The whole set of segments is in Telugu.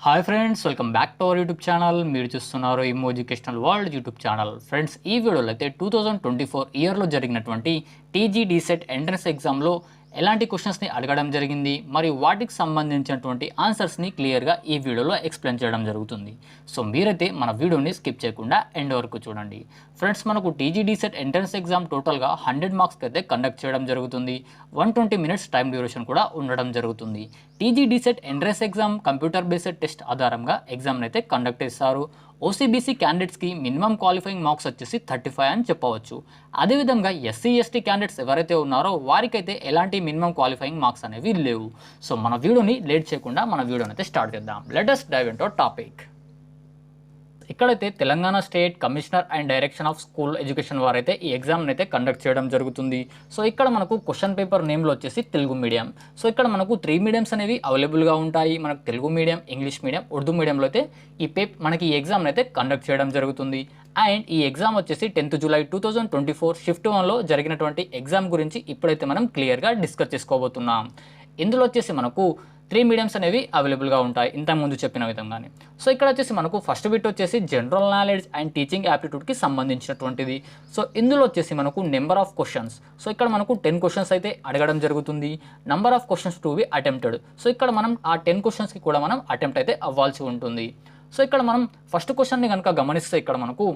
Hi friends, welcome back to our YouTube channel. మీరు చూస్తున్నారు ఇమో educational world YouTube channel. Friends, ఈ వీడియోలో అయితే 2024 ఇయర్లో జరిగినటువంటి టీజీ డీసెట్ ఎంట్రన్స్ ఎగ్జామ్లో ఎలాంటి క్వశ్చన్స్ని అడగడం జరిగింది మరియు వాటికి సంబంధించినటువంటి ఆన్సర్స్ని క్లియర్గా ఈ వీడియోలో ఎక్స్ప్లెయిన్ చేయడం జరుగుతుంది. సో మీరైతే మన వీడియోని స్కిప్ చేయకుండా ఎండ్ వరకు చూడండి. ఫ్రెండ్స్, మనకు టీజీ డీసెట్ ఎంట్రన్స్ ఎగ్జామ్ టోటల్గా 100 మార్క్స్కి అయితే కండక్ట్ చేయడం జరుగుతుంది. 120 మినిట్స్ టైం డ్యూరేషన్ కూడా ఉండడం జరుగుతుంది. TG DEECET entrance exam computer based test ఆధారంగా ఎగ్జామ్ని అయితే కండక్ట్ చేస్తారు. ఓసీబీసీ క్యాండిడేట్స్కి మినిమం క్వాలిఫైయింగ్ మార్క్స్ వచ్చేసి 35 అని చెప్పవచ్చు. అదేవిధంగా ఎస్సీ/ఎస్టీ క్యాండిడేట్స్ ఎవరైతే ఉన్నారో వారికైతే ఎలాంటి మినిమం క్వాలిఫైయింగ్ మార్క్స్ అనేవి లేవు. సో మన వీడియోని లేట్ చేయకుండా మన వీడియోని అయితే స్టార్ట్ చేద్దాం. Let us dive into topic. ఇక్కడైతే Telangana state commissioner and direction of school education వారైతే ఈ ఎగ్జామ్ని అయితే కండక్ట్ చేయడం జరుగుతుంది. సో ఇక్కడ మనకు క్వశ్చన్ పేపర్ నేమ్లో వచ్చేసి తెలుగు మీడియం. సో ఇక్కడ మనకు 3 మీడియంస్ అనేవి అవైలబుల్గా ఉంటాయి. మనకు Telugu medium, English medium, Urdu మీడియంలో అయితే మనకి ఈ ఎగ్జామ్ని అయితే కండక్ట్ చేయడం జరుగుతుంది. అండ్ ఈ ఎగ్జామ్ వచ్చేసి 10th జూలై 2024 షిఫ్ట్ 1లో జరిగినటువంటి ఎగ్జామ్ గురించి ఇప్పుడైతే మనం క్లియర్గా డిస్కస్ చేసుకోబోతున్నాం. ఇందులో వచ్చేసి మనకు 3 మీడియంస్ అనేవి అవైలబుల్గా ఉంటాయి, ఇంతకుముందు చెప్పిన విధంగానే. సో ఇక్కడ వచ్చేసి మనకు ఫస్ట్ బిట్ వచ్చేసి జనరల్ నాలెడ్జ్ అండ్ టీచింగ్ యాప్టిట్యూడ్కి సంబంధించినటువంటిది. సో ఇందులో వచ్చేసి మనకు నెంబర్ ఆఫ్ క్వశ్చన్స్. సో ఇక్కడ మనకు 10 క్వశ్చన్స్ అయితే అడగడం జరుగుతుంది. Number of questions to be attempted. So ఇక్కడ మనం ఆ 10 క్వశ్చన్స్కి కూడా మనం అటెంప్ట్ అయితే అవ్వాల్సి ఉంటుంది. సో ఇక్కడ మనం ఫస్ట్ క్వశ్చన్ని కనుక గమనిస్తే ఇక్కడ మనకు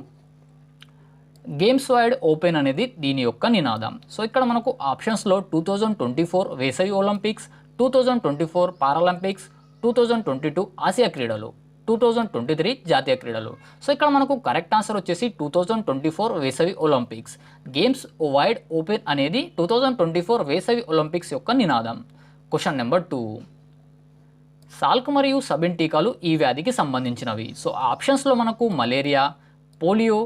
గేమ్స్ వైడ్ ఓపెన్ అనేది దీని యొక్క నినాదం. సో ఇక్కడ మనకు ఆప్షన్స్లో 2024 వేసవి ఒలింపిక్స్, 2024 పారాలింపిక్స్, 2022 ఆసియా క్రీడలు, 2023 జాతీయ క్రీడలు. సో ఇక్కడ మనకు కరెక్ట్ ఆన్సర్ వచ్చేసి 2024 వేసవి ఒలింపిక్స్. గేమ్స్ వైడ్ ఓపెన్ అనేది 2024 వేసవి ఒలింపిక్స్ యొక్క నినాదం. Question number 2. సాల్క్ మరియు సబిన్ టీకాలు ఈ వ్యాధికి సంబంధించినవి. సో ఆప్షన్స్లో మనకు malaria, polio,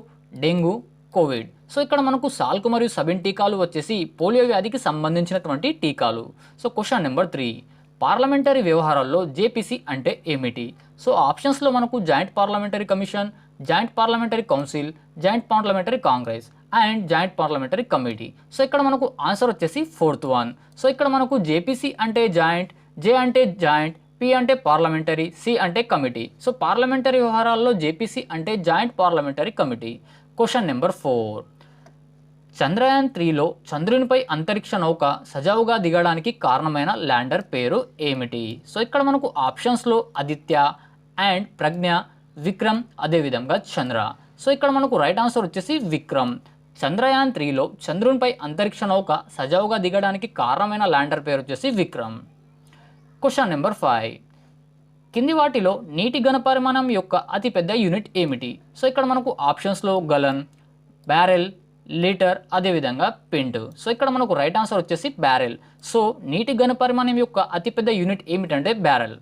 dengue, Covid. So ఇక్కడ మనకు సాల్క్ మరియు సబిన్ టీకాలు వచ్చేసి పోలియో వ్యాధికి సంబంధించినటువంటి టీకాలు. So question number 3. పార్లమెంటరీ వ్యవహారాల్లో జేపీసీ అంటే ఏమిటి? సో ఆప్షన్స్లో మనకు joint parliamentary commission, joint parliamentary council, joint parliamentary Congress and joint parliamentary committee. So ఇక్కడ మనకు ఆన్సర్ వచ్చేసి 4th వన్. సో ఇక్కడ మనకు జేపీసీ అంటే జాయింట్, జే అంటే జాయింట్, పి అంటే పార్లమెంటరీ, సి అంటే కమిటీ. సో పార్లమెంటరీ వ్యవహారాల్లో జేపీసీ అంటే joint parliamentary committee. Question number 4. Chandrayaan 3లో చంద్రునిపై అంతరిక్ష నౌక సజావుగా దిగడానికి కారణమైన ల్యాండర్ పేరు ఏమిటి? సో ఇక్కడ మనకు ఆప్షన్స్లో ఆదిత్య అండ్ ప్రజ్ఞ, విక్రమ్, అదేవిధంగా చంద్ర. సో ఇక్కడ మనకు రైట్ ఆన్సర్ వచ్చేసి విక్రమ్. చంద్రయాన్ 3లో చంద్రునిపై అంతరిక్ష నౌక సజావుగా దిగడానికి కారణమైన ల్యాండర్ పేరు వచ్చేసి విక్రమ్. Question number 5. కింది వాటిలో నీటి ఘనపరిమాణం యొక్క అతిపెద్ద యూనిట్ ఏమిటి? సో ఇక్కడ మనకు ఆప్షన్స్లో గలన్, బ్యారెల్, లీటర్, అదేవిధంగా పింట్. సో ఇక్కడ మనకు రైట్ ఆన్సర్ వచ్చేసి బ్యారెల్. సో నీటి ఘనపరిమాణం యొక్క అతిపెద్ద యూనిట్ ఏమిటంటే బ్యారెల్.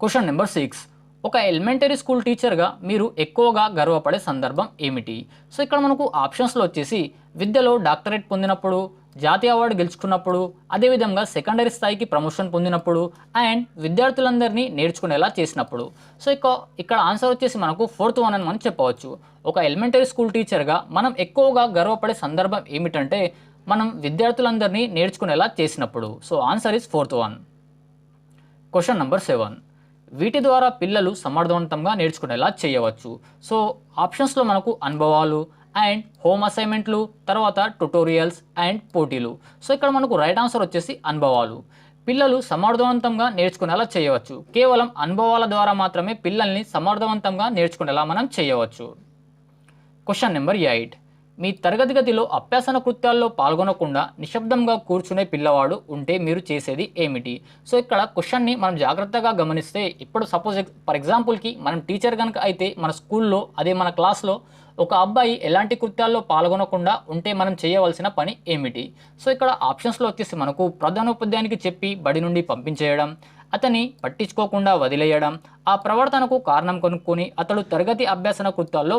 Question number 6. ఒక ఎలిమెంటరీ స్కూల్ టీచర్గా మీరు ఎక్కువగా గర్వపడే సందర్భం ఏమిటి? సో ఇక్కడ మనకు ఆప్షన్స్లో వచ్చేసి విద్యలో డాక్టరేట్ పొందినప్పుడు, జాతీయ అవార్డు గెలుచుకున్నప్పుడు, అదేవిధంగా సెకండరీ స్థాయికి ప్రమోషన్ పొందినప్పుడు అండ్ విద్యార్థులందరినీ నేర్చుకునేలా చేసినప్పుడు. సో ఇక్కడ ఆన్సర్ వచ్చేసి మనకు 4th వన్ అని మనం చెప్పవచ్చు. ఒక ఎలిమెంటరీ స్కూల్ టీచర్గా మనం ఎక్కువగా గర్వపడే సందర్భం ఏమిటంటే మనం విద్యార్థులందరినీ నేర్చుకునేలా చేసినప్పుడు. So answer is 4th one. Question number 7. వీటి ద్వారా పిల్లలు సమర్థవంతంగా నేర్చుకునేలా చేయవచ్చు. సో ఆప్షన్స్లో మనకు అనుభవాలు అండ్ హోమ్ అసైన్మెంట్లు, తర్వాత ట్యుటోరియల్స్ అండ్ పోటీలు. సో ఇక్కడ మనకు రైట్ ఆన్సర్ వచ్చేసి అనుభవాలు. పిల్లలు సమర్థవంతంగా నేర్చుకునేలా చేయవచ్చు. కేవలం అనుభవాల ద్వారా మాత్రమే పిల్లల్ని సమర్థవంతంగా నేర్చుకునేలా మనం చేయవచ్చు. Question number 8. మీ తరగతి గదిలో అభ్యాసన కృత్యాల్లో పాల్గొనకుండా నిశ్శబ్దంగా కూర్చునే పిల్లవాడు ఉంటే మీరు చేసేది ఏమిటి? సో ఇక్కడ క్వశ్చన్ని మనం జాగ్రత్తగా గమనిస్తే, ఇప్పుడు సపోజ్ ఫర్ ఎగ్జాంపుల్కి మనం టీచర్ కనుక అయితే మన స్కూల్లో అదే మన క్లాస్లో ఒక అబ్బాయి ఎలాంటి కృత్యాల్లో పాల్గొనకుండా ఉంటే మనం చేయవలసిన పని ఏమిటి? సో ఇక్కడ ఆప్షన్స్లో వచ్చేసి మనకు ప్రధానోపాధ్యాయునికి చెప్పి బడి నుండి పంపించేయడం, అతని పట్టించుకోకుండా వదిలేయడం, ఆ ప్రవర్తనకు కారణం కనుక్కొని అతడు తరగతి అభ్యాసన కృత్యాల్లో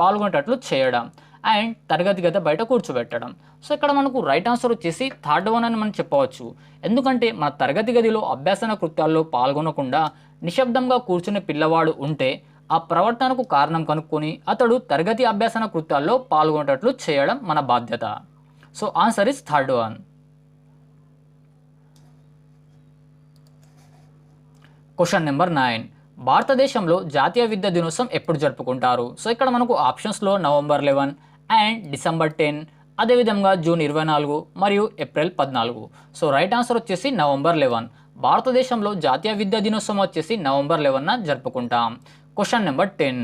పాల్గొనేటట్లు చేయడం అండ్ తరగతి గది బయట కూర్చోబెట్టడం. సో ఇక్కడ మనకు రైట్ ఆన్సర్ వచ్చేసి 3rd వన్ అని మనం చెప్పవచ్చు. ఎందుకంటే మన తరగతి గదిలో అభ్యాసన కృత్యాల్లో పాల్గొనకుండా నిశ్శబ్దంగా కూర్చునే పిల్లవాడు ఉంటే ఆ ప్రవర్తనకు కారణం కనుక్కొని అతడు తరగతి అభ్యాసన కృత్యాల్లో పాల్గొనేటట్లు చేయడం మన బాధ్యత. So answer is 3rd one. Question number 9, భారతదేశంలో జాతీయ విద్యా దినోత్సవం ఎప్పుడు జరుపుకుంటారు? సో ఇక్కడ మనకు ఆప్షన్స్లో నవంబర్ 11 అండ్ డిసెంబర్ 10, అదేవిధంగా జూన్ 24 మరియు ఏప్రిల్ 14. సో రైట్ ఆన్సర్ వచ్చేసి నవంబర్ 11. భారతదేశంలో జాతీయ విద్యా దినోత్సవం వచ్చేసి నవంబర్ 11న జరుపుకుంటాం. క్వశ్చన్ నెంబర్ 10,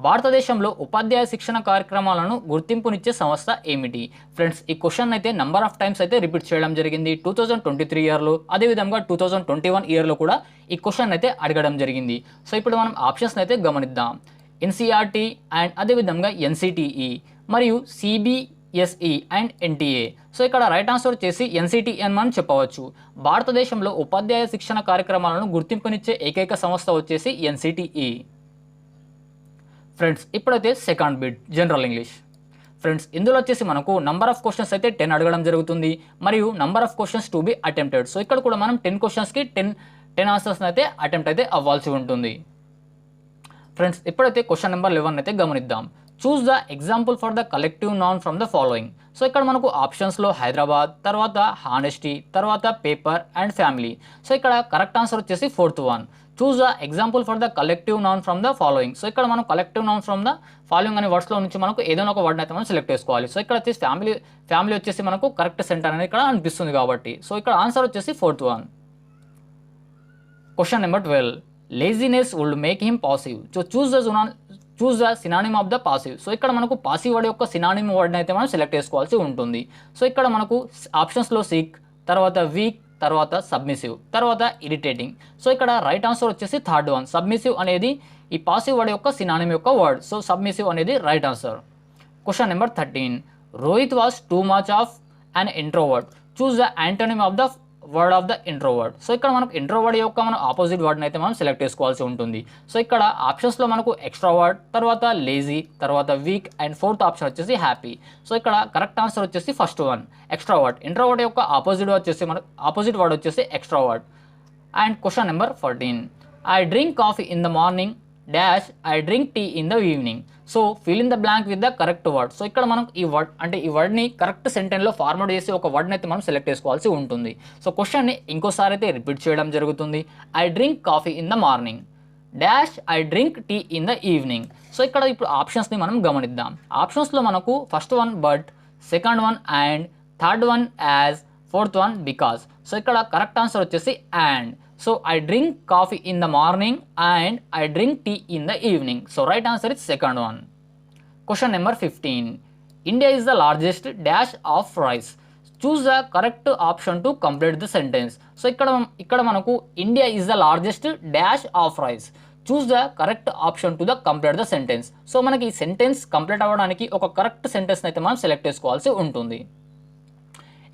భారతదేశంలో ఉపాధ్యాయ శిక్షణ కార్యక్రమాలను గుర్తింపునిచ్చే సంస్థ ఏమిటి? ఫ్రెండ్స్, ఈ క్వశ్చన్ అయితే నంబర్ ఆఫ్ టైమ్స్ అయితే రిపీట్ చేయడం జరిగింది 2023 ఇయర్లో, అదేవిధంగా 2021 ఇయర్లో కూడా ఈ క్వశ్చన్ అయితే అడగడం జరిగింది. సో ఇప్పుడు మనం ఆప్షన్స్ అయితే గమనిద్దాం. ఎన్సీఆర్టీ అండ్ అదేవిధంగా ఎన్సిటిఈ మరియు సిబిఎస్ఈ అండ్ ఎన్టీఏ. సో ఇక్కడ రైట్ ఆన్సర్ వచ్చేసి ఎన్సిటిఈ అని మనం చెప్పవచ్చు. భారతదేశంలో ఉపాధ్యాయ శిక్షణ కార్యక్రమాలను గుర్తింపునిచ్చే ఏకైక సంస్థ వచ్చేసి ఎన్సిటిఈ. ఫ్రెండ్స్, ఇప్పుడైతే second bit general English. Friends, ఇందులో వచ్చేసి మనకు నంబర్ ఆఫ్ క్వశ్చన్స్ అయితే 10 అడగడం జరుగుతుంది మరియు number of questions to be attempted. So ఇక్కడ కూడా మనం 10 క్వశ్చన్స్కి 10 ఆన్సర్స్ అయితే అటెంప్ట్ అయితే అవ్వాల్సి ఉంటుంది. ఫ్రెండ్స్, ఇప్పుడైతే క్వశ్చన్ నెంబర్ 11 అయితే గమనిద్దాం. Choose the example for the collective noun from the following. So ఇక్కడ మనకు ఆప్షన్స్లో హైదరాబాద్, తర్వాత హానెస్టీ, తర్వాత పేపర్ అండ్ ఫ్యామిలీ. సో ఇక్కడ కరెక్ట్ ఆన్సర్ వచ్చేసి 4th one. Choose the example for the collective noun from the following. So ఇక్కడ మనం collective noun from the following అనే వర్డ్స్లో నుంచి మనకు ఏదైనా ఒక వర్డ్ అయితే మనం సెలెక్ట్ చేసుకోవాలి. సో ఇక్కడ వచ్చేసి ఫ్యామిలీ వచ్చేసి మనకు కరెక్ట్ సెంటర్ అనేది ఇక్కడ అనిపిస్తుంది కాబట్టి సో ఇక్కడ ఆన్సర్ వచ్చేసి 4th one. Question number 12, laziness would make him passive. So choose the synonym of the passive. So ఇక్కడ మనకు పాసివ్ వర్డ్ యొక్క సినానిమ్ వర్డ్ని అయితే మనం సెలెక్ట్ చేసుకోవాల్సి ఉంటుంది. సో ఇక్కడ మనకు ఆప్షన్స్లో సిక్, తర్వాత వీక్, తర్వాత సబ్మిసివ్, తర్వాత ఇరిటేటింగ్. సో ఇక్కడ రైట్ ఆన్సర్ వచ్చేసి 3rd వన్. సబ్మిసివ్ అనేది ఈ పాసివ్ వర్డ్ యొక్క సినానిమ్ యొక్క వర్డ్. సో సబ్మిసివ్ అనేది right answer. Question number 13, Rohit was too much of an introvert. Choose the antonym of the word of the introvert. So ఇక్కడ మనకు ఇంట్రోవర్డ్ యొక్క మనం ఆపోజిట్ వర్డ్ని అయితే మనం సెలెక్ట్ చేసుకోవాల్సి ఉంటుంది. సో ఇక్కడ ఆప్షన్స్లో మనకు ఎక్స్ట్రావర్డ్, తర్వాత లేజీ, తర్వాత వీక్ అండ్ 4th ఆప్షన్ వచ్చేసి హ్యాపీ. సో ఇక్కడ కరెక్ట్ ఆన్సర్ వచ్చేసి 1st వన్ ఎక్స్ట్రావర్డ్. ఇంట్రోవర్డ్ యొక్క ఆపోజిట్ వర్డ్ వచ్చేసి extrovert. And question number 14, I drink coffee in the morning dash I drink tea in the evening. So fill in the blank with the correct word. So ఇక్కడ మనం ఈ వర్డ్ని కరెక్ట్ సెంటెన్స్లో ఫార్వర్డ్ చేసి ఒక వర్డ్ని అయితే మనం సెలెక్ట్ చేసుకోవాల్సి ఉంటుంది. సో క్వశ్చన్ని ఇంకోసారి అయితే రిపీట్ చేయడం జరుగుతుంది. I drink coffee in the morning dash I drink tea in the evening. So ఇక్కడ ఇప్పుడు ఆప్షన్స్ని మనం గమనిద్దాం. ఆప్షన్స్లో మనకు 1st one but, 2nd one and, 3rd one as, 4th one because. So ఇక్కడ కరెక్ట్ ఆన్సర్ వచ్చేసి and. So I drink coffee in the morning and I drink tea in the evening. So right answer is 2nd one. Question number 15, India is the largest dash of rice. Choose the correct option to complete the sentence. So ఇక్కడ మనకు India is the largest dash of rice. Choose the correct option to the complete the sentence. So మనకి ఈ సెంటెన్స్ కంప్లీట్ అవ్వడానికి ఒక కరెక్ట్ సెంటెన్స్ అయితే మనం సెలెక్ట్ చేసుకోవాల్సి ఉంటుంది.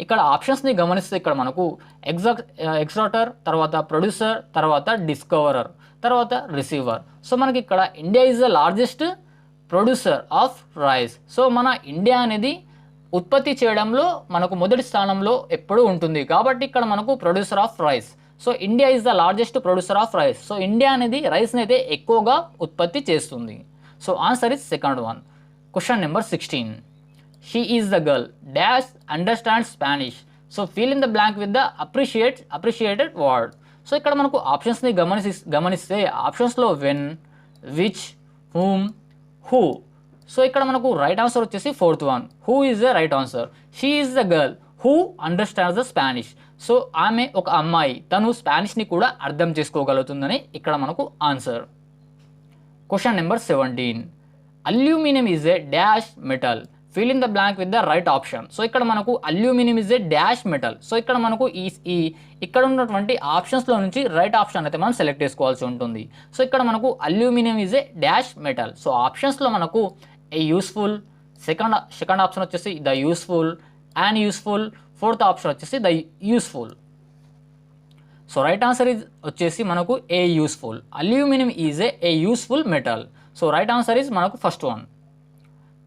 ఇక్కడ ఆప్షన్స్ని గమనిస్తే ఇక్కడ మనకు ఎగ్జాక్టర్, తర్వాత ప్రొడ్యూసర్, తర్వాత డిస్కవరర్, తర్వాత రిసీవర్. సో మనకి ఇక్కడ India is the largest producer of rice. So మన ఇండియా అనేది ఉత్పత్తి చేయడంలో మనకు మొదటి స్థానంలో ఎప్పుడూ ఉంటుంది కాబట్టి ఇక్కడ మనకు producer of rice. So India is the largest producer of rice. So India అనేది రైస్ని అయితే ఎక్కువగా ఉత్పత్తి చేస్తుంది. So answer is 2nd one. Question number 16, she is the girl dash understand Spanish. So fill in the blank with the appreciated word. So ఇక్కడ మనకు ఆప్షన్స్ని గమనిస్తే ఆప్షన్స్లో when, which, whom, who. So ఇక్కడ మనకు రైట్ ఆన్సర్ వచ్చేసి 4th one. Who is the right answer. She is the girl who understands the Spanish. So ఆమె ఒక అమ్మాయి, తను స్పానిష్ని కూడా అర్థం చేసుకోగలుగుతుందని ఇక్కడ మనకు answer. Question number 17, aluminium is A dash metal. Fill in the blank with the right option. So ఇక్కడ మనకు aluminium is a dash metal. So ఇక్కడ మనకు ఇక్కడ ఉన్నటువంటి ఆప్షన్స్లో నుంచి రైట్ ఆప్షన్ అయితే మనం సెలెక్ట్ చేసుకోవాల్సి ఉంటుంది. సో ఇక్కడ మనకు aluminium is a dash metal. So ఆప్షన్స్లో మనకు ఏ యూస్ఫుల్, సెకండ్ ఆప్షన్ వచ్చేసి the useful, and useful, 4th option వచ్చేసి the useful. So right answer వచ్చేసి మనకు a useful. Aluminium is a useful metal. So right answer is మనకు 1st one.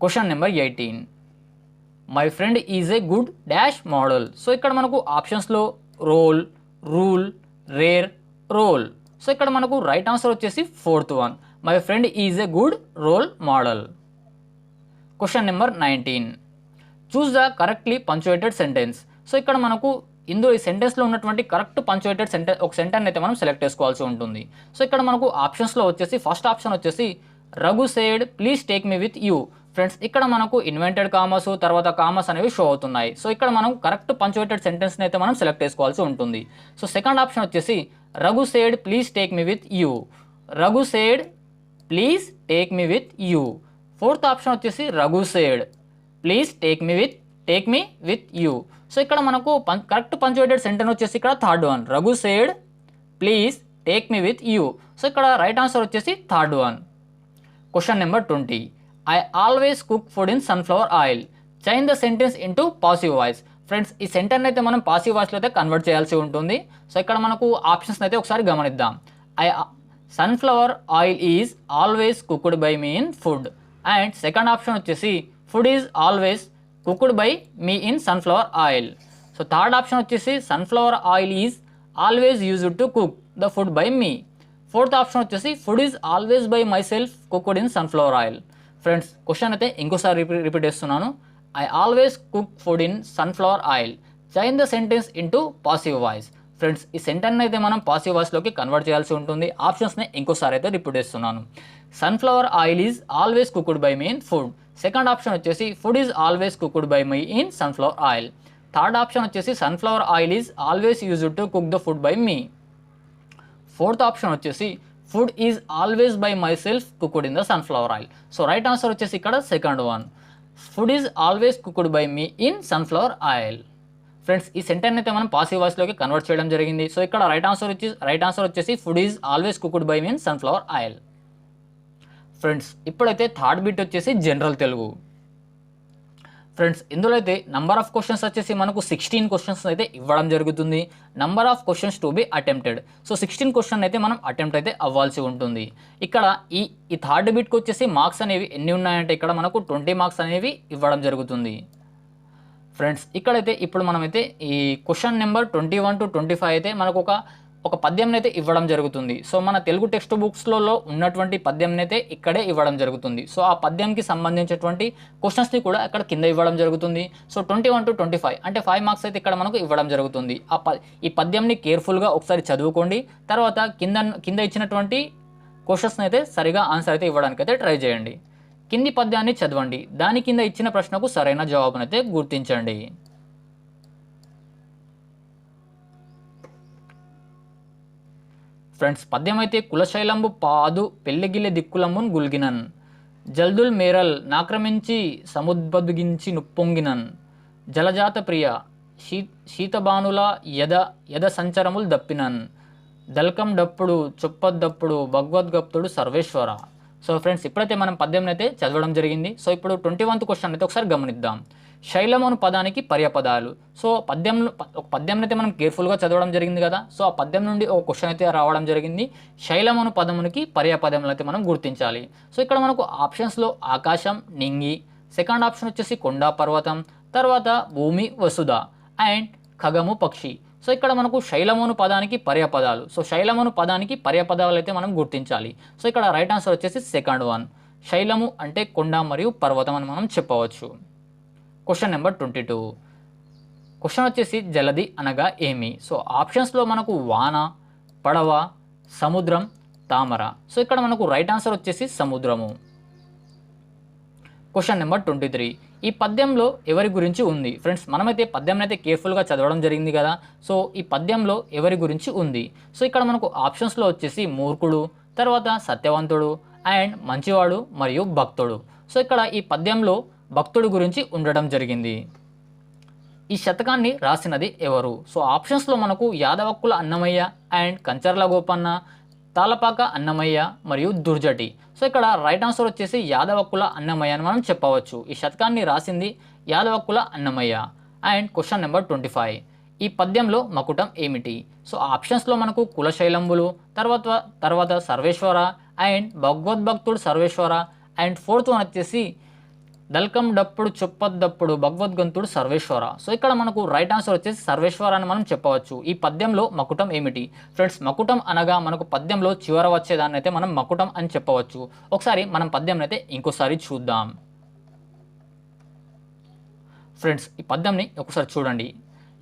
Question number 18, my friend is a good dash model. So ఇక్కడ మనకు ఆప్షన్స్లో role, rule, rare, role. So ఇక్కడ మనకు రైట్ ఆన్సర్ వచ్చేసి 4th one. My friend is a good role model. Question number 19, choose the correctly punctuated sentence. So ఇక్కడ మనకు ఇందులో ఈ సెంటెన్స్లో ఉన్నటువంటి కరెక్ట్ పంచుయేటెడ్ సెంటెన్స్ ఒక సెంటెన్స్ అయితే మనం సెలెక్ట్ చేసుకోవాల్సి ఉంటుంది. సో ఇక్కడ మనకు ఆప్షన్స్లో వచ్చేసి ఫస్ట్ ఆప్షన్ వచ్చేసి Raghu said please take me with you. Friends ఇక్కడ మనకు ఇన్వెంటెడ్ కామర్స్ తర్వాత కామర్స్ అనేవి షో అవుతున్నాయి. సో ఇక్కడ మనం కరెక్ట్ పంచుయేటెడ్ సెంటెన్స్ని అయితే మనం సెలెక్ట్ చేసుకోవాల్సి ఉంటుంది. సో సెకండ్ ఆప్షన్ వచ్చేసి Raghu said please take me with you. Raghu said please take me with you. Fourth option వచ్చేసి Raghu said please take me with you. So ఇక్కడ మనకు కరెక్ట్ పంచుయేటెడ్ సెంటెన్స్ వచ్చేసి ఇక్కడ third one Raghu said please take me with you. So ఇక్కడ రైట్ ఆన్సర్ వచ్చేసి third one. Question number 20. I always cook food in sunflower oil. Change the sentence into passive voice. Friends ఈ సెంటెన్స్ అయితే మనం పాసివ్ వాయిస్లో అయితే కన్వర్ట్ చేయాల్సి ఉంటుంది. సో ఇక్కడ మనకు ఆప్షన్స్ అయితే ఒకసారి గమనిద్దాం. Sunflower oil is always cooked by me in food. And second option వచ్చేసి food is always cooked by me in sunflower oil. So third option వచ్చేసి sunflower oil is always used to cook the food by me. Fourth option వచ్చేసి food is always by myself cooked in sunflower oil. Friends question అయితే ఇంకోసారి రిపీట్ చేస్తున్నాను. I always cook food in sunflower oil. Change the sentence into passive voice. Friends ఈ సెంటెన్స్ అయితే మనం పాసివ్ వాయిస్లోకి కన్వర్ట్ చేయాల్సి ఉంటుంది. ఆప్షన్స్ని ఇంకోసారి అయితే రిపీట్ చేస్తున్నాను. Sunflower oil is always cooked by me in food. Second option వచ్చేసి food is always cooked by me in sunflower oil. Third option వచ్చేసి sunflower oil is always used to cook the food by me. Fourth option వచ్చేసి food is always by myself cooked in the sunflower oil. So right answer వచ్చేసి ఇక్కడ second one food is always cooked by me in sunflower oil. Friends ఈ సెంటెన్స్ అయితే మనం పాసివ్ వాయిస్లోకి కన్వర్ట్ చేయడం జరిగింది. సో ఇక్కడ రైట్ ఆన్సర్ వచ్చేసి food is always cooked by me in sunflower oil. Friends ఇప్పుడైతే థర్డ్ బిట్ వచ్చేసి జనరల్ తెలుగు. ఫ్రెండ్స్ ఇందులో అయితే నంబర్ ఆఫ్ క్వశ్చన్స్ వచ్చేసి మనకు 16 క్వశ్చన్స్ అయితే ఇవ్వడం జరుగుతుంది. Number of questions to be attempted. So 16 question అయితే మనం అటెంప్ట్ అయితే అవ్వాల్సి ఉంటుంది. ఇక్కడ ఈ థర్డ్ బిట్కి వచ్చేసి మార్క్స్ అనేవి ఎన్ని ఉన్నాయంటే ఇక్కడ మనకు 20 మార్క్స్ అనేవి ఇవ్వడం జరుగుతుంది. ఫ్రెండ్స్ ఇక్కడైతే ఇప్పుడు మనమైతే ఈ క్వశ్చన్ నెంబర్ 21 to 25 అయితే మనకు ఒక పద్యం అయితే ఇవ్వడం జరుగుతుంది. సో మన తెలుగు టెక్స్ట్ బుక్స్లలో ఉన్నటువంటి పద్యం అయితే ఇక్కడే ఇవ్వడం జరుగుతుంది. సో ఆ పద్యంకి సంబంధించినటువంటి క్వశ్చన్స్ని కూడా ఇక్కడ కింద ఇవ్వడం జరుగుతుంది. సో 21 to 25 అంటే 5 మార్క్స్ అయితే ఇక్కడ మనకు ఇవ్వడం జరుగుతుంది. ఈ పద్యంని కేర్ఫుల్గా ఒకసారి చదువుకోండి. తర్వాత కింద ఇచ్చినటువంటి క్వశ్చన్స్ని అయితే సరిగా ఆన్సర్ అయితే ఇవ్వడానికి అయితే ట్రై చేయండి. కింది పద్యాన్ని చదవండి. దాని కింద ఇచ్చిన ప్రశ్నకు సరైన జవాబునైతే గుర్తించండి. ఫ్రెండ్స్ పద్యం అయితే కులశైలంబు పాదు పెళ్లిగిల్లె దిక్కులమ్మున్ గుల్గినన్ జల్దుల్ మేరల్ నాక్రమించి సముద్బదుగించి నుప్పొంగినన్ జలజాత ప్రియ శీతబానుల యద సంచరముల్ దప్పినన్ దల్కం డప్పుడు చొప్పద్దప్పుడు భగవద్గప్తుడు సర్వేశ్వర. సో ఫ్రెండ్స్ ఇప్పుడైతే మనం పద్యం అయితే చదవడం జరిగింది. సో ఇప్పుడు 21th క్వశ్చన్ అయితే ఒకసారి గమనిద్దాం. శైలమను పదానికి పర్యపదాలు. సో పద్యం అయితే మనం కేర్ఫుల్గా చదవడం జరిగింది కదా. సో ఆ పద్యం నుండి ఒక క్వశ్చన్ అయితే రావడం జరిగింది. శైలమను పదమునికి పర్యపదములు అయితే మనం గుర్తించాలి. సో ఇక్కడ మనకు ఆప్షన్స్లో ఆకాశం, నింగి, సెకండ్ ఆప్షన్ వచ్చేసి కొండ, పర్వతం, తర్వాత భూమి, వసుధ అండ్ ఖగము, పక్షి. సో ఇక్కడ మనకు శైలమోను పదానికి పర్యపదాలు. సో శైలమోను పదానికి పర్యపదాలు అయితే మనం గుర్తించాలి. సో ఇక్కడ రైట్ ఆన్సర్ వచ్చేసి సెకండ్ వన్ శైలము అంటే కొండ మరియు పర్వతం అని మనం చెప్పవచ్చు. Question number 22. క్వశ్చన్ వచ్చేసి జలది అనగా ఏమి? సో ఆప్షన్స్లో మనకు వాన, పడవ, సముద్రం, తామర. సో ఇక్కడ మనకు రైట్ ఆన్సర్ వచ్చేసి సముద్రము. Question number 23. ఈ పద్యంలో ఎవరి గురించి ఉంది? ఫ్రెండ్స్ మనమైతే పద్యం అయితే కేర్ఫుల్గా చదవడం జరిగింది కదా. సో ఈ పద్యంలో ఎవరి గురించి ఉంది? సో ఇక్కడ మనకు ఆప్షన్స్లో వచ్చేసి మూర్ఖుడు, తర్వాత సత్యవంతుడు అండ్ మంచివాడు మరియు భక్తుడు. సో ఇక్కడ ఈ పద్యంలో భక్తుడు గురించి ఉండడం జరిగింది. ఈ శతకాన్ని రాసినది ఎవరు? సో ఆప్షన్స్లో మనకు యాదవక్కుల అన్నమయ్య అండ్ కంచర్ల గోపన్న, తాళపాక అన్నమయ్య మరియు దుర్జటి. సో ఇక్కడ రైట్ ఆన్సర్ వచ్చేసి యాదవక్కుల అన్నమయ్య అని మనం చెప్పవచ్చు. ఈ శతకాన్ని రాసింది Yadavakkula Annamayya. And question number 25. ఈ పద్యంలో మకుటం ఏమిటి? సో ఆప్షన్స్లో మనకు కులశైలంబులు, తర్వాత సర్వేశ్వర అండ్ భగవద్భక్తుడు సర్వేశ్వర అండ్ ఫోర్త్ వన్ వచ్చేసి దల్కం డప్పుడు చొప్పద్దప్పుడు భగవద్గంతుడు సర్వేశ్వర. సో ఇక్కడ మనకు రైట్ ఆన్సర్ వచ్చేసి సర్వేశ్వర అని మనం చెప్పవచ్చు. ఈ పద్యంలో మకుటం ఏమిటి? ఫ్రెండ్స్ మకుటం అనగా మనకు పద్యంలో చివర వచ్చేదాన్ని అయితే మనం మకుటం అని చెప్పవచ్చు. ఒకసారి మనం పద్యం అయితే ఇంకోసారి చూద్దాం. ఫ్రెండ్స్ ఈ పద్యంని ఒకసారి చూడండి.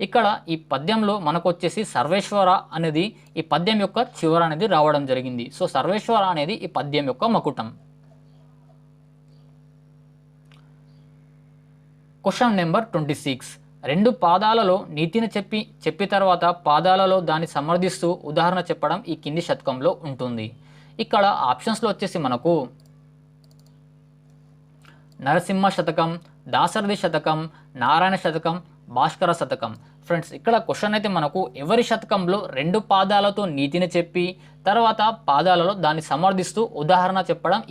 ఇక్కడ ఈ పద్యంలో మనకు వచ్చేసి సర్వేశ్వర అనేది ఈ పద్యం యొక్క చివర అనేది రావడం జరిగింది. సో సర్వేశ్వర అనేది ఈ పద్యం యొక్క మకుటం. Question number 26. రెండు పాదాలలో నీతిని చెప్పి తర్వాత పాదాలలో దాన్ని సమర్థిస్తూ ఉదాహరణ చెప్పడం ఈ కింది శతకంలో ఉంటుంది. ఇక్కడ ఆప్షన్స్లో వచ్చేసి మనకు నరసింహ శతకం, దాశరథి శతకం, నారాయణ శతకం, భాస్కర శతకం. ఫ్రెండ్స్ ఇక్కడ క్వశ్చన్ అయితే మనకు ఎవరి శతకంలో రెండు పాదాలతో నీతిని చెప్పి తర్వాత పాదాలలో దాన్ని సమర్థిస్తూ ఉదాహరణ చెప్పడం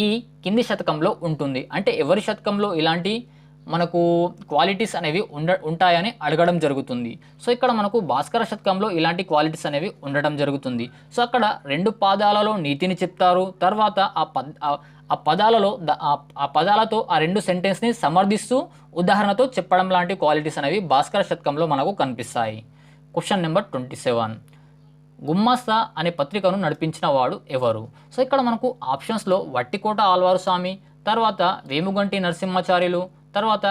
ఈ కింది శతకంలో ఉంటుంది. అంటే ఎవరి శతకంలో ఇలాంటి మనకు క్వాలిటీస్ అనేవి ఉంటాయని అడగడం జరుగుతుంది. సో ఇక్కడ మనకు భాస్కర శతకంలో ఇలాంటి క్వాలిటీస్ అనేవి ఉండడం జరుగుతుంది. సో అక్కడ రెండు పాదాలలో నీతిని చెప్తారు, తర్వాత ఆ పదాలతో ఆ రెండు సెంటెన్స్ని సమర్థిస్తూ ఉదాహరణతో చెప్పడం లాంటి క్వాలిటీస్ అనేవి భాస్కర శతకంలో మనకు కనిపిస్తాయి. Question number 27. గుమ్మస్తా అనే పత్రికను నడిపించిన వాడు ఎవరు? సో ఇక్కడ మనకు ఆప్షన్స్లో వట్టికోట ఆళ్వారు స్వామి, తర్వాత వేముగంటి నరసింహాచార్యులు, తర్వాత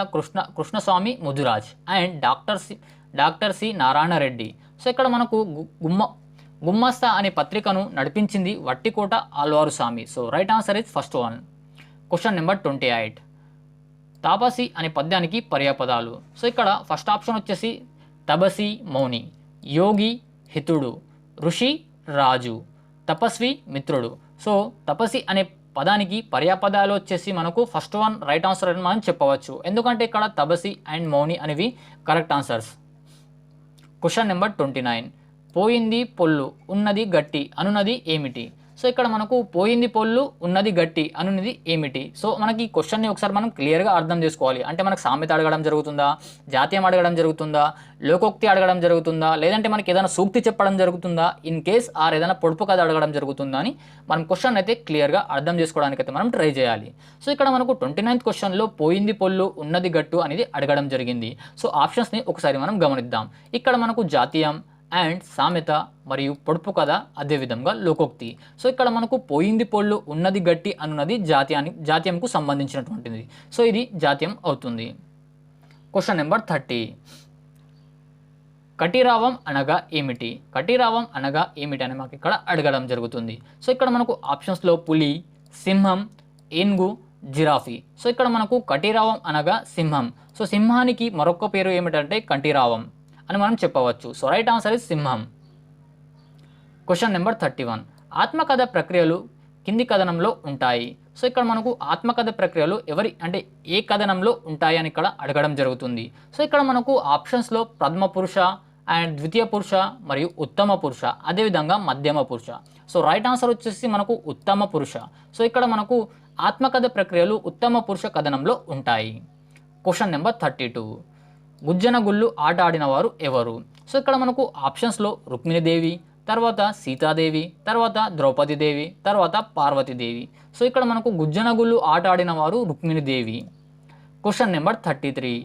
Krishnaswamy Mudiraj and doctor C Narayana Reddy. So ఇక్కడ మనకు గుమ్మస్తా అనే పత్రికను నడిపించింది Vattikota Alwar Swamy. So right answer is first one. Question number 28. తాపసి అనే పద్యానికి పర్యాపదాలు. సో ఇక్కడ ఫస్ట్ ఆప్షన్ వచ్చేసి తపసి మౌని, యోగి హితుడు, ఋషి రాజు, తపస్వి మిత్రుడు. సో తపసి అనే పదానికి పర్యాపదాలు వచ్చేసి మనకు ఫస్ట్ వన్ రైట్ ఆన్సర్ అని మనం చెప్పవచ్చు, ఎందుకంటే ఇక్కడ తపసి అండ్ మౌని అనేవి కరెక్ట్ ఆన్సర్స్. Question number 29. పోయింది పొల్లు ఉన్నది గట్టి అనున్నది ఏమిటి? సో ఇక్కడ మనకు పోయింది పొల్లు ఉన్నది గట్టి అనున్నది ఏమిటి? సో మనకి ఈ క్వశ్చన్ని ఒకసారి మనం క్లియర్గా అర్థం చేసుకోవాలి. అంటే మనకు సామెత అడగడం జరుగుతుందా, జాతీయం అడగడం జరుగుతుందా, లోకోక్తి అడగడం జరుగుతుందా, లేదంటే మనకి ఏదైనా సూక్తి చెప్పడం జరుగుతుందా, ఇన్ కేస్ ఆర్ ఏదైనా పొడుపు కథ అడగడం జరుగుతుందా అని మనం క్వశ్చన్ అయితే క్లియర్గా అర్థం చేసుకోవడానికి అయితే మనం ట్రై చేయాలి. సో ఇక్కడ మనకు 29th క్వశ్చన్లో పోయింది పొల్లు ఉన్నది గట్టు అనేది అడగడం జరిగింది. సో ఆప్షన్స్ని ఒకసారి మనం గమనిద్దాం. ఇక్కడ మనకు జాతీయం అండ్ సామెత మరియు పొడుపు కథ, అదేవిధంగా లోకోక్తి. సో ఇక్కడ మనకు పోయింది పొల్లు ఉన్నది గట్టి అనున్నది జాతీయంకు సంబంధించినటువంటిది. సో ఇది జాతీయం అవుతుంది. Question number 30. కటిరావం అనగా ఏమిటి? కటిరావం అనగా ఏమిటి అని మాకు ఇక్కడ అడగడం జరుగుతుంది. సో ఇక్కడ మనకు ఆప్షన్స్లో పులి, సింహం, ఏనుగు, జిరాఫీ. సో ఇక్కడ మనకు కటిరావం అనగా సింహం. సో సింహానికి మరొక పేరు ఏమిటంటే కంటిరావం అని మనం చెప్పవచ్చు. సో రైట్ ఆన్సర్ ఇస్ సింహం. Question number 31. ఆత్మకథ ప్రక్రియలు కింది కథనంలో ఉంటాయి. సో ఇక్కడ మనకు ఆత్మకథ ప్రక్రియలు ఏ కథనంలో ఉంటాయి అని ఇక్కడ అడగడం జరుగుతుంది. సో ఇక్కడ మనకు ఆప్షన్స్లో ప్రథమ పురుష అండ్ ద్వితీయ పురుష మరియు ఉత్తమ పురుష, అదేవిధంగా మధ్యమ పురుష. సో రైట్ ఆన్సర్ వచ్చేసి మనకు ఉత్తమ పురుష. సో ఇక్కడ మనకు ఆత్మకథ ప్రక్రియలు ఉత్తమ పురుష కథనంలో ఉంటాయి. Question number 32. గుజ్జన గుళ్ళు ఆట ఆడినవారు ఎవరు? సో ఇక్కడ మనకు ఆప్షన్స్లో రుక్మిణీదేవి, తర్వాత సీతాదేవి, తర్వాత ద్రౌపదీదేవి, తర్వాత పార్వతీదేవి. సో ఇక్కడ మనకు గుజ్జన గుళ్ళు ఆట ఆడినవారు రుక్మిణీదేవి. Question number 33.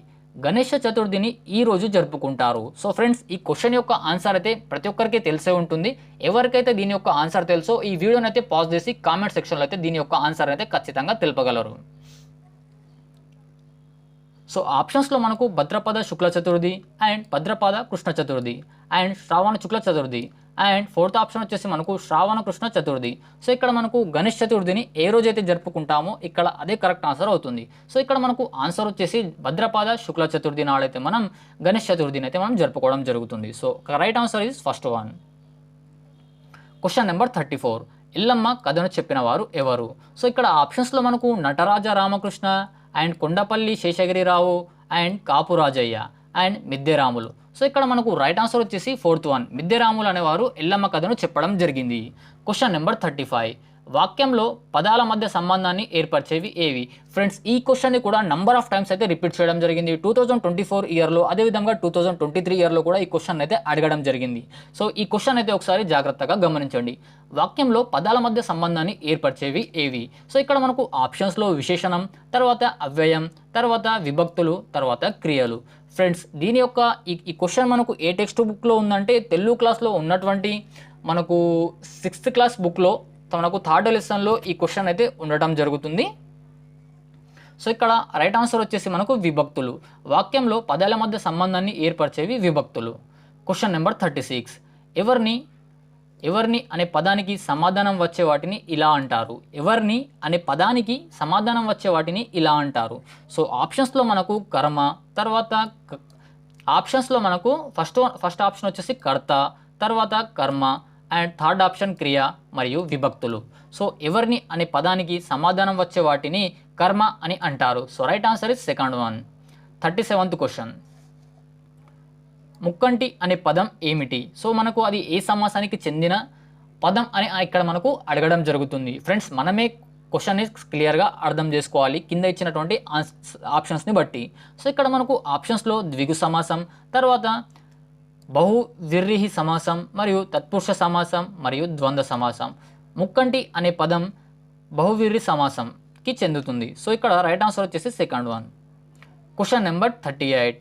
గణేష చతుర్థిని ఈ రోజు జరుపుకుంటారు. సో ఫ్రెండ్స్ ఈ క్వశ్చన్ యొక్క ఆన్సర్ అయితే ప్రతి ఒక్కరికి తెలిసే ఉంటుంది. ఎవరికైతే దీని యొక్క ఆన్సర్ తెలుసో ఈ వీడియోని అయితే పాజ్ చేసి కామెంట్ సెక్షన్లో అయితే దీని యొక్క ఆన్సర్ అయితే ఖచ్చితంగా తెలుపగలరు. సో ఆప్షన్స్లో మనకు భద్రపద శుక్ల చతుర్థి అండ్ భద్రపద కృష్ణ చతుర్థి అండ్ శ్రావణ శుక్ల చతుర్థి అండ్ ఫోర్త్ ఆప్షన్ వచ్చేసి మనకు శ్రావణ కృష్ణ చతుర్థి. సో ఇక్కడ మనకు గణేష్ చతుర్థిని ఏ రోజైతే జరుపుకుంటామో ఇక్కడ అదే కరెక్ట్ ఆన్సర్ అవుతుంది. సో ఇక్కడ మనకు ఆన్సర్ వచ్చేసి భద్రపద శుక్ల చతుర్థి నాడైతే మనం గణేష్ చతుర్థిని అయితే మనం జరుపుకోవడం జరుగుతుంది. So right answer is first one. Question number 34. Yellamma కథను చెప్పిన వారు ఎవరు? సో ఇక్కడ ఆప్షన్స్లో మనకు Nataraja Ramakrishna and Kondapalli Seshagirirao and Kapurajaiah and Midderamulu. So ఇక్కడ మనకు రైట్ ఆన్సర్ వచ్చేసి ఫోర్త్ వన్, మిద్దెరాములు అనేవారు ఎల్లమ్మ కథను చెప్పడం జరిగింది. Question number 35. వాక్యంలో పదాల మధ్య సంబంధాన్ని ఏర్పరిచేవి ఏవి? ఫ్రెండ్స్ ఈ క్వశ్చన్ని కూడా నంబర్ ఆఫ్ టైమ్స్ అయితే రిపీట్ చేయడం జరిగింది 2024 ఇయర్లో, అదేవిధంగా 2023 ఇయర్లో కూడా ఈ క్వశ్చన్ అయితే అడగడం జరిగింది. సో ఈ క్వశ్చన్ అయితే ఒకసారి జాగ్రత్తగా గమనించండి. వాక్యంలో పదాల మధ్య సంబంధాన్ని ఏర్పరిచేవి ఏవి? సో ఇక్కడ మనకు ఆప్షన్స్లో విశేషణం, తర్వాత అవ్యయం, తర్వాత విభక్తులు, తర్వాత క్రియలు. ఫ్రెండ్స్ దీని యొక్క ఈ క్వశ్చన్ మనకు ఏ టెక్స్ట్ బుక్లో ఉందంటే తెలుగు క్లాస్లో ఉన్నటువంటి మనకు 6th క్లాస్ బుక్లో మనకు 3rd లెసన్లో ఈ క్వశ్చన్ అయితే ఉండటం జరుగుతుంది. సో ఇక్కడ రైట్ ఆన్సర్ వచ్చేసి మనకు విభక్తులు. వాక్యంలో పదాల మధ్య సంబంధాన్ని ఏర్పరిచేవి విభక్తులు. Question number 36. ఎవరిని అనే పదానికి సమాధానం వచ్చే వాటిని ఇలా అంటారు. ఎవరిని అనే పదానికి సమాధానం వచ్చే వాటిని ఇలా అంటారు. సో ఆప్షన్స్లో మనకు కర్మ, తర్వాత ఆప్షన్స్లో మనకు ఫస్ట్ ఆప్షన్ వచ్చేసి కర్త, తర్వాత కర్మ, అండ్ థర్డ్ ఆప్షన్ క్రియ మరియు విభక్తులు. సో ఎవరిని అనే పదానికి సమాధానం వచ్చే వాటిని కర్మ అని అంటారు. So right answer is second one. 37th question. ముక్కంటి అనే పదం ఏమిటి? సో మనకు అది ఏ సమాసానికి చెందిన పదం అని ఇక్కడ మనకు అడగడం జరుగుతుంది. ఫ్రెండ్స్, మనమే క్వశ్చన్ని క్లియర్గా అర్థం చేసుకోవాలి కింద ఇచ్చినటువంటి ఆప్షన్స్ని బట్టి. సో ఇక్కడ మనకు ఆప్షన్స్లో ద్విగు సమాసం, తర్వాత బహువ్రీహి సమాసం, మరియు తత్పురుష సమాసం మరియు ద్వంద్వ సమాసం. ముక్కంటి అనే పదం బహువ్రీహి సమాసంకి చెందుతుంది. సో ఇక్కడ రైట్ ఆన్సర్ వచ్చేసి సెకండ్ వన్. Question number 38.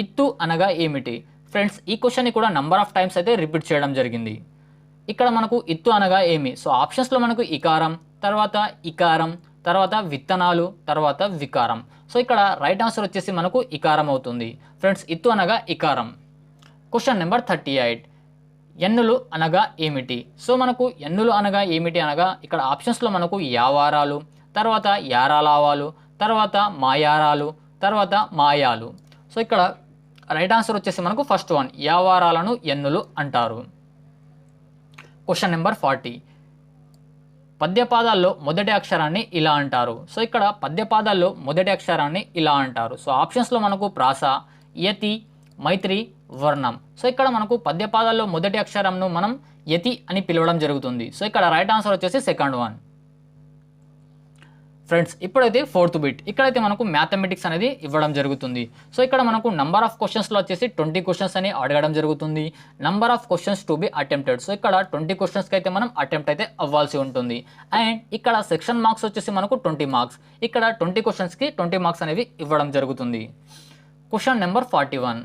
ఇత్తు అనగా ఏమిటి? ఫ్రెండ్స్, ఈ క్వశ్చన్ని కూడా నంబర్ ఆఫ్ టైమ్స్ అయితే రిపీట్ చేయడం జరిగింది. ఇక్కడ మనకు ఇత్తు అనగా ఏమి? సో ఆప్షన్స్లో మనకు ఇకారం, తర్వాత ఇకారం, తర్వాత విత్తనాలు, తర్వాత వికారం. సో ఇక్కడ రైట్ ఆన్సర్ వచ్చేసి మనకు ఇకారం అవుతుంది. ఫ్రెండ్స్, ఇత్తు అనగా ఇకారం. Question number 38. ఎన్నులు అనగా ఏమిటి? సో మనకు ఎన్నులు అనగా ఏమిటి అనగా ఇక్కడ ఆప్షన్స్లో మనకు యావారాలు, తర్వాత యారాలావాలు, తర్వాత మాయారాలు, తర్వాత మాయాలు. సో ఇక్కడ రైట్ ఆన్సర్ వచ్చేసి మనకు ఫస్ట్ వన్, యావారాలను ఎన్నులు అంటారు. Question number 40. పద్యపాదాల్లో మొదటి అక్షరాన్ని ఇలా అంటారు. సో ఇక్కడ పద్యపాదాల్లో మొదటి అక్షరాన్ని ఇలా అంటారు. సో ఆప్షన్స్లో మనకు ప్రాస, యతి, మైత్రి, వర్ణం. సో ఇక్కడ మనకు పద్యపాదాల్లో మొదటి అక్షరంను మనం యతి అని పిలవడం జరుగుతుంది. సో ఇక్కడ రైట్ ఆన్సర్ వచ్చేసి సెకండ్ వన్. ఫ్రెండ్స్, ఇప్పుడైతే ఫోర్త్ బిట్. ఇక్కడైతే మనకు మ్యాథమెటిక్స్ అనేది ఇవ్వడం జరుగుతుంది. సో ఇక్కడ మనకు నంబర్ ఆఫ్ క్వశ్చన్స్లో వచ్చేసి 20 క్వశ్చన్స్ అని అడగడం జరుగుతుంది. Number of questions to be attempted. So ఇక్కడ 20 క్వశ్చన్స్కి అయితే మనం అటెంప్ట్ అయితే అవ్వాల్సి ఉంటుంది. అండ్ ఇక్కడ సెక్షన్ మార్క్స్ వచ్చేసి మనకు 20 మార్క్స్. ఇక్కడ 20 క్వశ్చన్స్కి 20 మార్క్స్ అనేవి ఇవ్వడం జరుగుతుంది. Question number 41.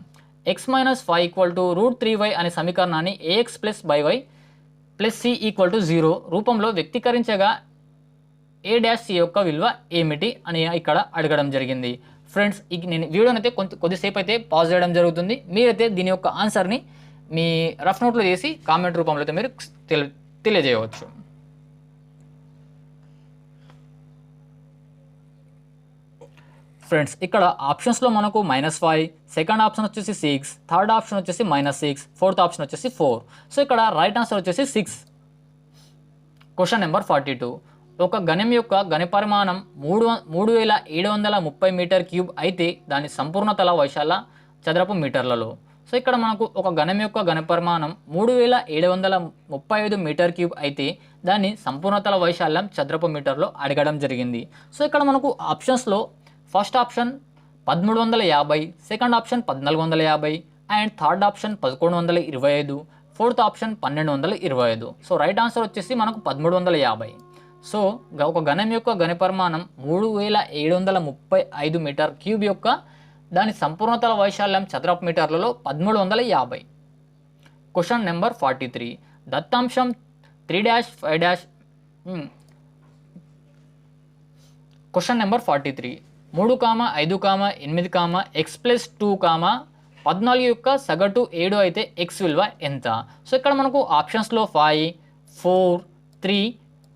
x - 5 = √3y అనే సమీకరణాన్ని ax + by + c = 0 రూపంలో వ్యక్తీకరించగా a' యొక్క విలువ ఏమిటి అని ఇక్కడ అడగడం జరిగింది. ఫ్రెండ్స్, నేను వీడియోని అయితే కొద్దిసేపు అయితే పాజ్ చేయడం జరుగుతుంది. మీరైతే దీని యొక్క ఆన్సర్ని మీ రఫ్ నోట్లో చేసి కామెంట్ రూపంలో అయితే మీరు తెలియజేయవచ్చు. ఫ్రెండ్స్, ఇక్కడ ఆప్షన్స్లో మనకు -5, సెకండ్ ఆప్షన్ వచ్చేసి 6, థర్డ్ ఆప్షన్ వచ్చేసి -6, ఫోర్త్ ఆప్షన్ వచ్చేసి 4. సో ఇక్కడ రైట్ ఆన్సర్ వచ్చేసి 6. Question number 42. ఒక ఘనం యొక్క ఘనపరిమాణం 3730 మీటర్ క్యూబ్ అయితే దాని సంపూర్ణ తల వైశాల్య చదరపు మీటర్లలో. సో ఇక్కడ మనకు ఒక ఘనం యొక్క ఘనపరిమాణం 3735 మీటర్ క్యూబ్ అయితే దాని సంపూర్ణ తల వైశాల్యం చదరపు మీటర్లో అడగడం జరిగింది. సో ఇక్కడ మనకు ఆప్షన్స్లో first option 1350, second option 1450, and third option 1125, fourth option 1225. So right answer వచ్చేసి మనకు 1350. సో ఒక ఘనం యొక్క ఘనపరిమాణం 3735 మీటర్ క్యూబ్ యొక్క దాని సంపూర్ణతల వైశాల్యం చదరపు మీటర్లలో 1350. Question number 43. దత్తాంశం 3-5. Question number 43. 3, 5, 8, x + 2, 14 యొక్క సగటు 7 అయితే x విలువ ఎంత? సో ఇక్కడ మనకు ఆప్షన్స్లో 5, 4, 3,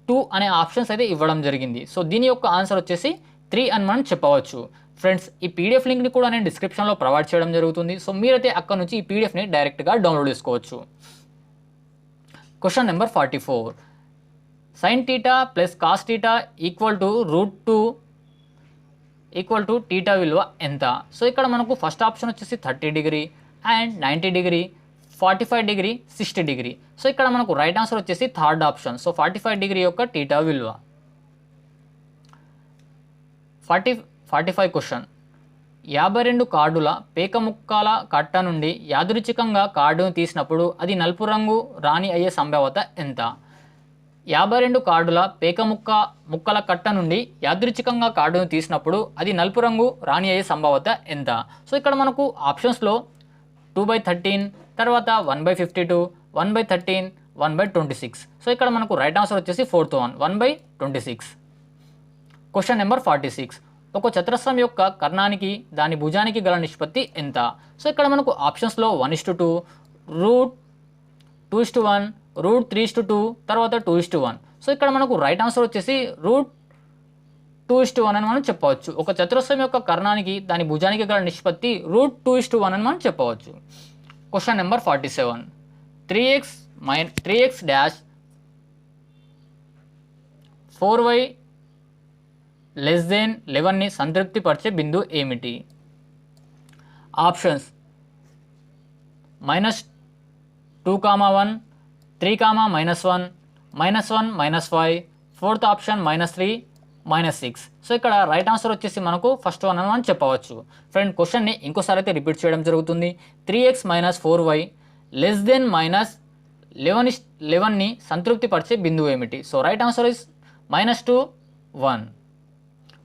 2 అనే ఆప్షన్స్ అయితే ఇవ్వడం జరిగింది. సో దీని యొక్క ఆన్సర్ వచ్చేసి 3 అని మనం చెప్పవచ్చు. ఫ్రెండ్స్, ఈ పీడిఎఫ్ లింక్ని కూడా నేను డిస్క్రిప్షన్లో ప్రొవైడ్ చేయడం జరుగుతుంది. సో మీరైతే అక్కడ నుంచి ఈ పీడిఎఫ్ని డైరెక్ట్గా డౌన్లోడ్ చేసుకోవచ్చు. Question number 44. sin θ + cos θ √2 θ విలువ ఎంత? సో ఇక్కడ మనకు ఫస్ట్ ఆప్షన్ వచ్చేసి 30 degree, and 90 degree, 45 degree, 60 degree. So ఇక్కడ మనకు రైట్ ఆన్సర్ వచ్చేసి థర్డ్ ఆప్షన్. సో 45 డిగ్రీ యొక్క θ విలువ. 45 క్వశ్చన్. 52 కార్డుల పేక ముక్కల కట్ట నుండి యాదృచ్ఛికంగా కార్డును తీసినప్పుడు అది నలుపు రంగు రాణి అయ్యే సంభావ్యత ఎంత? 52 కార్డుల పేక ముక్కల కట్ట నుండి యాదృచ్ఛికంగా కార్డును తీసినప్పుడు అది నలుపు రంగు రాణి అయ్యే సంభావ్యత ఎంత? సో ఇక్కడ మనకు ఆప్షన్స్లో 2/13, తర్వాత 1/52, 1/13, 1/26. సో ఇక్కడ మనకు రైట్ ఆన్సర్ వచ్చేసి ఫోర్త్ వన్, 1/26. Question number 46. ఒక చతురస్రం యొక్క కర్ణానికి దాని భుజానికి గల నిష్పత్తి ఎంత? సో ఇక్కడ మనకు ఆప్షన్స్లో 1:2, రూట్ 2:1, రూట్ 3:2, తర్వాత 2:1. సో ఇక్కడ మనకు రైట్ ఆన్సర్ వచ్చేసి రూట్ 2:1 అని మనం చెప్పవచ్చు. ఒక చతురస్రం యొక్క కర్ణానికి దాని భుజానికి గల నిష్పత్తి రూట్ 2:1 అని మనం చెప్పవచ్చు. Question number 47. 3x dash 4y less than 11ని సంతృప్తిపరిచే బిందువు ఏమిటి? Options -2, 1, 3, -1, -1, -5, fourth option -3, -6. సో ఇక్కడ రైట్ ఆన్సర్ వచ్చేసి మనకు ఫస్ట్ వన్ అని మనం చెప్పవచ్చు. ఫ్రెండ్ క్వశ్చన్ని ఇంకోసారి అయితే రిపీట్ చేయడం జరుగుతుంది. 3x - 4y లెస్ దెన్ -11ని సంతృప్తిపరిచే బిందువు ఏమిటి? So right answer is -2, 1.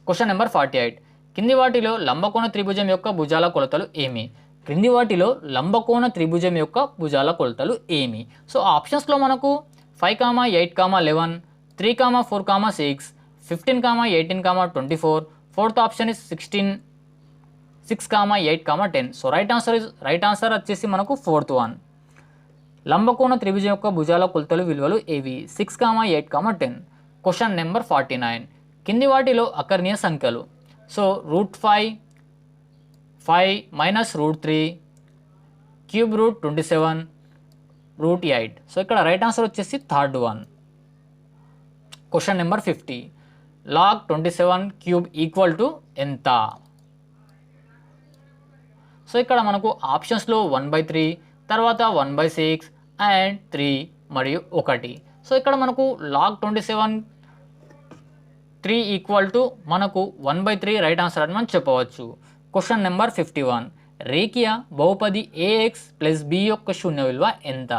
Question number 48. కింది వాటిలో లంబకోణ త్రిభుజం యొక్క భుజాల కొలతలు ఏమి? క్రింది వాటిలో లంబకోణ త్రిభుజం యొక్క భుజాల కొలతలు ఏమి? సో ఆప్షన్స్లో మనకు 5, 8, 11, 3, 4, 6, 15, 18, 24. Fourth option is 16, 6, 8, 10. So right answer వచ్చేసి మనకు ఫోర్త్ వన్. లంబకోణ త్రిభుజం యొక్క భుజాల కొలతలు విలువలు ఏవి? 6, 8, 10. Question number 49. కింది వాటిలో అకర్ణీయ సంఖ్యలు. So √5, 5 - √3, cube root 27, √8. సో ఇక్కడ రైట్ ఆన్సర్ వచ్చేసి third one. Question number 50. log 27 cube equal to ఎంత? సో ఇక్కడ మనకు ఆప్షన్స్లో 1/3, తర్వాత 1/6 అండ్ 3 మరియు 1. సో ఇక్కడ మనకు log 27 3 ఈక్వల్ టు మనకు 1/3 రైట్ ఆన్సర్ అని మనం చెప్పవచ్చు. Question number 51. రేఖీయ బహుపది ax ప్లస్ b యొక్క శూన్య విలువ ఎంత?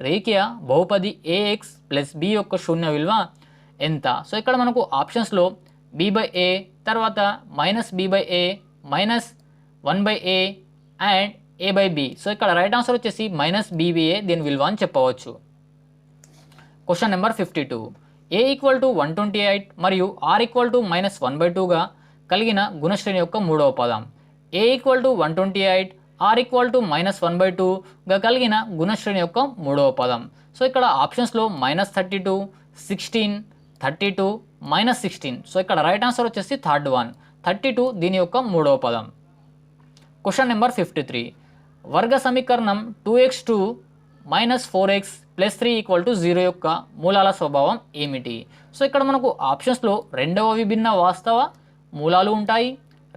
రేఖీయ బహుపది ax ప్లస్ b యొక్క శూన్య విలువ ఎంత? సో ఇక్కడ మనకు ఆప్షన్స్లో b/a, తర్వాత -b/a, -1/a and a/b. So ఇక్కడ రైట్ ఆన్సర్ వచ్చేసి -b/a దీని విలువ అని చెప్పవచ్చు. Question number 52. a equal to 128 మరియు r ఈక్వల్ టు -1/2గా కలిగిన గుణశ్రేణి యొక్క మూడవ పదం. a equal to 128, r equal to -1/2గా కలిగిన గుణశ్రేణి యొక్క మూడవ పదం. సో ఇక్కడ ఆప్షన్స్లో -32, 16, 32, -16. సో ఇక్కడ రైట్ ఆన్సర్ వచ్చేసి థర్డ్ వన్, 32 దీని యొక్క మూడవ పదం. Question number 53. వర్గ సమీకరణం 2x2 - 4x + 3 = 0 యొక్క మూలాల స్వభావం ఏమిటి? సో ఇక్కడ మనకు ఆప్షన్స్లో రెండవ విభిన్న వాస్తవ మూలాలు ఉంటాయి,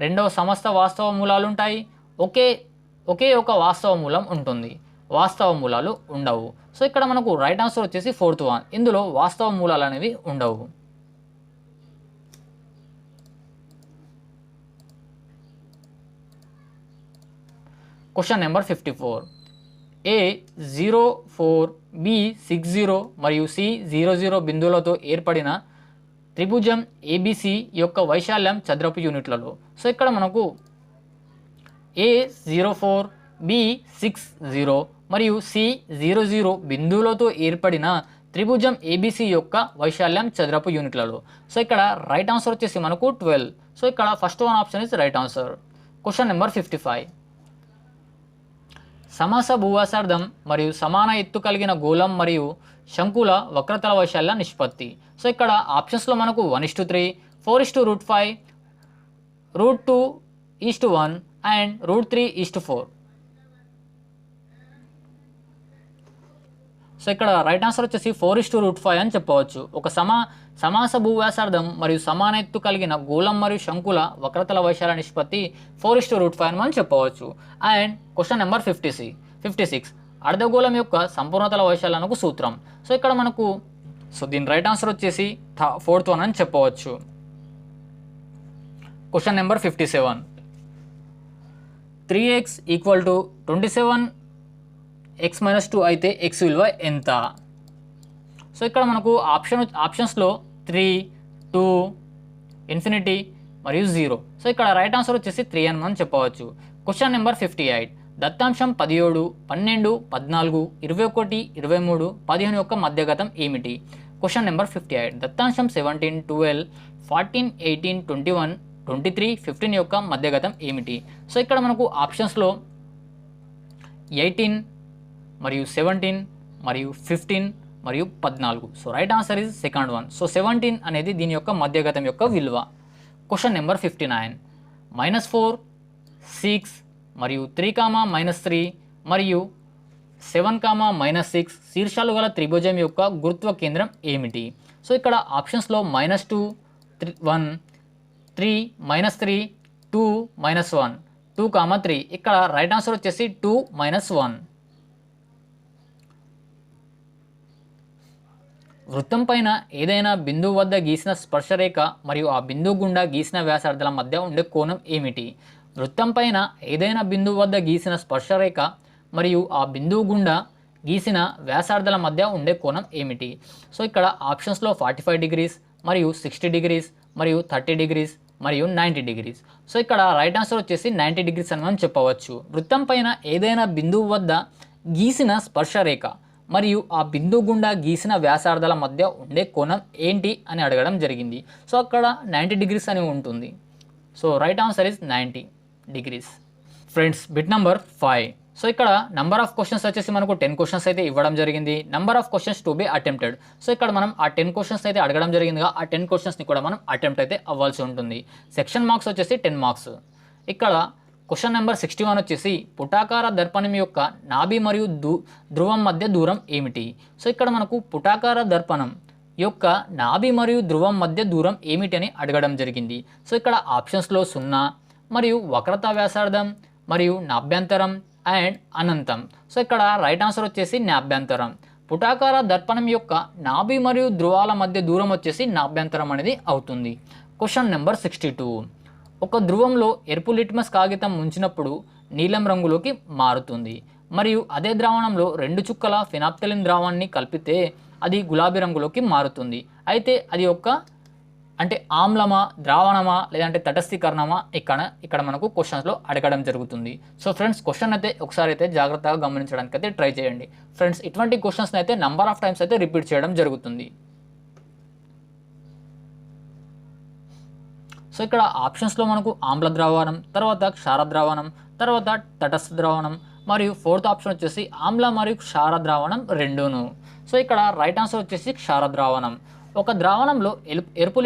రెండవ సమస్త వాస్తవ మూలాలు ఉంటాయి, ఒకే ఒక వాస్తవ మూలం ఉంటుంది, వాస్తవ మూలాలు ఉండవు. సో ఇక్కడ మనకు రైట్ ఆన్సర్ వచ్చేసి ఫోర్త్ వన్. ఇందులో వాస్తవ మూలాలు అనేవి ఉండవు. Question number 54. A 0,4, B 6,0 మరియు C 0,0 బిందువులతో ఏర్పడిన త్రిభుజం ABC యొక్క వైశాల్యం చదరపు యూనిట్లలో. సో ఇక్కడ మనకు A 0,4, B 6,0 మరియు C 0,0 బిందువులతో ఏర్పడిన త్రిభుజం ABC యొక్క వైశాల్యం చదరపు యూనిట్లలో. సో ఇక్కడ రైట్ ఆన్సర్ వచ్చేసి మనకు 12. సో ఇక్కడ first one option is right answer. Question number 55. సమాస భూవ్యాసార్థం మరియు సమాన ఎత్తు కలిగిన గోళం మరియు శంకుల వక్రతల వైశాల్య నిష్పత్తి. సో ఇక్కడ ఆప్షన్స్లో మనకు 1:3, 4:5, √2:1 అండ్ √3:4. సో ఇక్కడ రైట్ ఆన్సర్ వచ్చేసి 4:5 అని చెప్పవచ్చు. ఒక సమాస భూవ్యాసార్థం మరియు సమాన ఎత్తు కలిగిన గోళం మరియు శంకుల వక్రతల వైశాల్య నిష్పత్తి 4:5 అని మనం చెప్పవచ్చు. And question number 56. అర్ధగోళం యొక్క సంపూర్ణతల వైశాల్యానికి సూత్రం. సో ఇక్కడ మనకు దీని రైట్ ఆన్సర్ వచ్చేసి ఫోర్త్ వన్ అని చెప్పవచ్చు. Question number 57. 3x = 27x - 2 అయితే x విలువ ఎంత? సో ఇక్కడ మనకు ఆప్షన్స్లో 3, 2, ఇన్ఫినిటీ మరియు 0. సో ఇక్కడ రైట్ ఆన్సర్ వచ్చేసి 3 అని మనం చెప్పవచ్చు. Question number 58. దత్తాంశం 17, 12, 14, 21, 23, 15 యొక్క మధ్యగతం ఏమిటి? Question number 58. దత్తాంశం 17, 12, 14, 18, 21, 23, 15 యొక్క మధ్యగతం ఏమిటి? సో ఇక్కడ మనకు ఆప్షన్స్లో 18 మరియు 17 మరియు 15 మరియు 14. So right answer is second one. So 17 అనేది దీని యొక్క మధ్యగతం యొక్క విలువ. Question number 59. -4, 6 మరియు 3, -3 మరియు 7, -6 శీర్షాలు గల త్రిభుజం యొక్క గురుత్వ కేంద్రం ఏమిటి? సో ఇక్కడ ఆప్షన్స్లో -2, 1, 3, -3, 2, -1, 2, 3. ఇక్కడ రైట్ ఆన్సర్ వచ్చేసి 2, -1. వృత్తం పైన ఏదైనా బిందువు వద్ద గీసిన స్పర్శరేఖ మరియు ఆ బిందువు గుండా గీసిన వ్యాసార్థాల మధ్య ఉండే కోణం ఏమిటి? వృత్తం పైన ఏదైనా బిందువు వద్ద గీసిన స్పర్శరేఖ మరియు ఆ బిందువు గుండా గీసిన వ్యాసార్థాల మధ్య ఉండే కోణం ఏమిటి? సో ఇక్కడ ఆప్షన్స్లో 45 డిగ్రీస్ మరియు 60 డిగ్రీస్ మరియు 30 డిగ్రీస్ మరియు 90 డిగ్రీస్. సో ఇక్కడ రైట్ ఆన్సర్ వచ్చేసి 90 డిగ్రీస్ అని మనం చెప్పవచ్చు. వృత్తం పైన ఏదైనా బిందువు వద్ద గీసిన స్పర్శరేఖ మరియు ఆ బిందువు గుండా గీసిన వ్యాసార్థాల మధ్య ఉండే కోణం ఏంటి అని అడగడం జరిగింది. సో అక్కడ 90 డిగ్రీస్ అని ఉంటుంది. So right answer is 90 degrees. Friends, bit number 5. So ఇక్కడ నెంబర్ ఆఫ్ క్వశ్చన్స్ వచ్చేసి మనకు 10 క్వశ్చన్స్ అయితే ఇవ్వడం జరిగింది. Number of questions to be attempted. So ఇక్కడ మనం ఆ 10 క్వశ్చన్స్ అయితే అడగడం జరిగిందిగా, ఆ 10 క్వశ్చన్స్ని కూడా మనం అటెంప్ట్ అయితే అవ్వాల్సి ఉంటుంది. సెక్షన్ మార్క్స్ వచ్చేసి 10 మార్క్స్. ఇక్కడ క్వశ్చన్ నెంబర్ 61 వచ్చేసి పుటాకార దర్పణం యొక్క నాభి మరియు ధ్రువం మధ్య దూరం ఏమిటి? సో ఇక్కడ మనకు పుటాకార దర్పణం యొక్క నాభి మరియు ధ్రువం మధ్య దూరం ఏమిటి అని అడగడం జరిగింది. సో ఇక్కడ ఆప్షన్స్లో 0 మరియు వక్రతా వ్యాసార్థం మరియు నాభ్యంతరం అండ్ అనంతం. సో ఇక్కడ రైట్ ఆన్సర్ వచ్చేసి నాభ్యంతరం. పుటాకార దర్పణం యొక్క నాభి మరియు ధ్రువాల మధ్య దూరం వచ్చేసి నాభ్యంతరం అనేది అవుతుంది. Question number 62. ఒక ధ్రువంలో ఎరుపు లిట్మస్ కాగితం ఉంచినప్పుడు నీలం రంగులోకి మారుతుంది మరియు అదే ద్రావణంలో 2 చుక్కల ఫినాప్థలిన్ ద్రావణాన్ని కలిపితే అది గులాబీ రంగులోకి మారుతుంది. అయితే అది అంటే ఆమ్లమా, ద్రావణమా, లేదంటే తటస్థీకరణమా ఇక్కడ మనకు క్వశ్చన్స్లో అడగడం జరుగుతుంది. సో ఫ్రెండ్స్, క్వశ్చన్ అయితే ఒకసారి అయితే జాగ్రత్తగా గమనించడానికి అయితే ట్రై చేయండి. ఫ్రెండ్స్, ఇటువంటి క్వశ్చన్స్ని అయితే నెంబర్ ఆఫ్ టైమ్స్ అయితే రిపీట్ చేయడం జరుగుతుంది. సో ఇక్కడ ఆప్షన్స్లో మనకు ఆమ్ల ద్రావణం, తర్వాత క్షార ద్రావణం, తర్వాత తటస్థ ద్రావణం మరియు ఫోర్త్ ఆప్షన్ వచ్చేసి ఆమ్ల మరియు క్షార ద్రావణం రెండూను. సో ఇక్కడ రైట్ ఆన్సర్ వచ్చేసి క్షార ద్రావణం. ఒక ద్రావణంలో ఎరుపు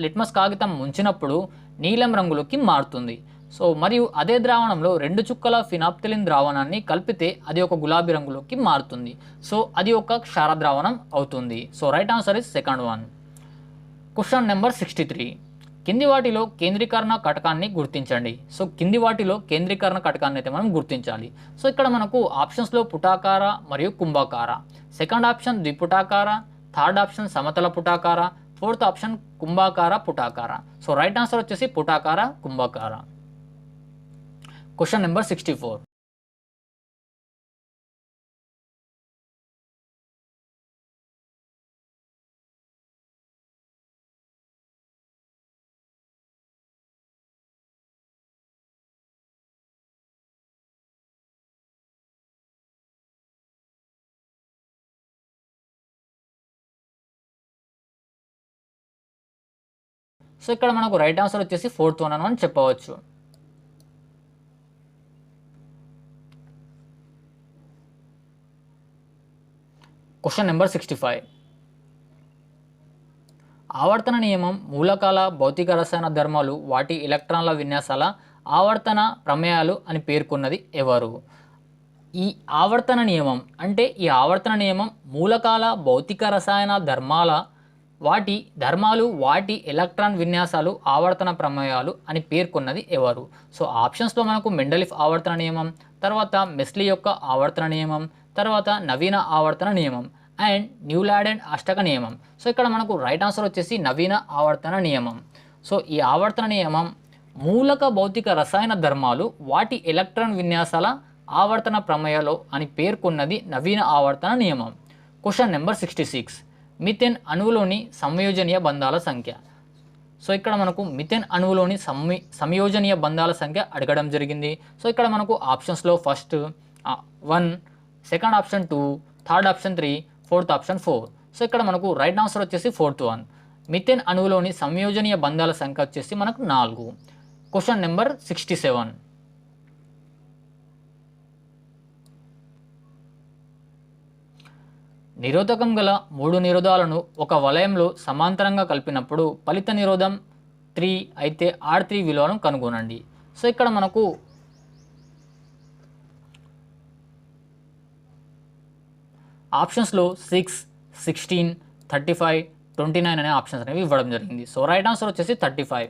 లిట్మస్ కాగితం ముంచినప్పుడు నీలం రంగులోకి మారుతుంది. సో మరియు అదే ద్రావణంలో 2 చుక్కల ఫినాప్థలిన్ ద్రావణాన్ని కలిపితే అది ఒక గులాబీ రంగులోకి మారుతుంది. సో అది ఒక క్షార ద్రావణం అవుతుంది. So right answer is second one. Question number 63. కింది వాటిలో కేంద్రీకరణ కటకాన్ని గుర్తించండి. సో కింది వాటిలో కేంద్రీకరణ కటకాన్ని అయితే మనం గుర్తించాలి. సో ఇక్కడ మనకు ఆప్షన్స్లో పుటాకార మరియు కుంభాకార, సెకండ్ ఆప్షన్ ద్విపుటాకార, థర్డ్ ఆప్షన్ సమతల పుటాకార, ఫోర్త్ ఆప్షన్ కుంభాకార పుటాకార. సో రైట్ ఆన్సర్ వచ్చేసి పుటాకార కుంభాకార. Question number 64. సో ఇక్కడ మనకు రైట్ ఆన్సర్ వచ్చేసి ఫోర్త్ వన్ అని చెప్పవచ్చు. Question number 65. ఆవర్తన నియమం మూలకాల భౌతిక రసాయన ధర్మాలు వాటి ఎలక్ట్రాన్ల విన్యాసాల ఆవర్తన ప్రమేయాలు అని పేర్కొన్నది ఎవరు? ఈ ఆవర్తన నియమం అంటే ఈ ఆవర్తన నియమం మూలకాల భౌతిక రసాయన ధర్మాల వాటి ధర్మాలు వాటి ఎలక్ట్రాన్ విన్యాసాలు ఆవర్తన ప్రమేయాలు అని పేర్కొన్నది ఎవరు? సో ఆప్షన్స్లో మనకు మెండలిఫ్ ఆవర్తన నియమం, తర్వాత మెస్లీ యొక్క ఆవర్తన నియమం, తర్వాత నవీన ఆవర్తన నియమం అండ్ న్యూలాడెండ్ అష్టక నియమం. సో ఇక్కడ మనకు రైట్ ఆన్సర్ వచ్చేసి నవీన ఆవర్తన నియమం. సో ఈ ఆవర్తన నియమం మూలక భౌతిక రసాయన ధర్మాలు వాటి ఎలక్ట్రాన్ విన్యాసాల ఆవర్తన ప్రమేయాలు అని పేర్కొన్నది నవీన ఆవర్తన నియమం. Question number 66. మిథేన్ అణువులోని సంయోజనీయ బంధాల సంఖ్య. సో ఇక్కడ మనకు మిథేన్ అణువులోని సంయోజనీయ బంధాల సంఖ్య అడగడం జరిగింది. సో ఇక్కడ మనకు ఆప్షన్స్లో first 1, second option 2, third option 3, fourth option 4. So ఇక్కడ మనకు రైట్ ఆన్సర్ వచ్చేసి ఫోర్త్ వన్. మిథేన్ అణువులోని సంయోజనీయ బంధాల సంఖ్య వచ్చేసి మనకు 4. Question number 67. నిరోధకం గల 3 నిరోధాలను ఒక వలయంలో సమాంతరంగా కలిపినప్పుడు ఫలిత నిరోధం 3 అయితే R3 విలువను కనుగొనండి. సో ఇక్కడ మనకు ఆప్షన్స్లో 6, 16, 35, 29 అనే ఆప్షన్స్ అనేవి ఇవ్వడం జరిగింది. సో రైట్ ఆన్సర్ వచ్చేసి 35.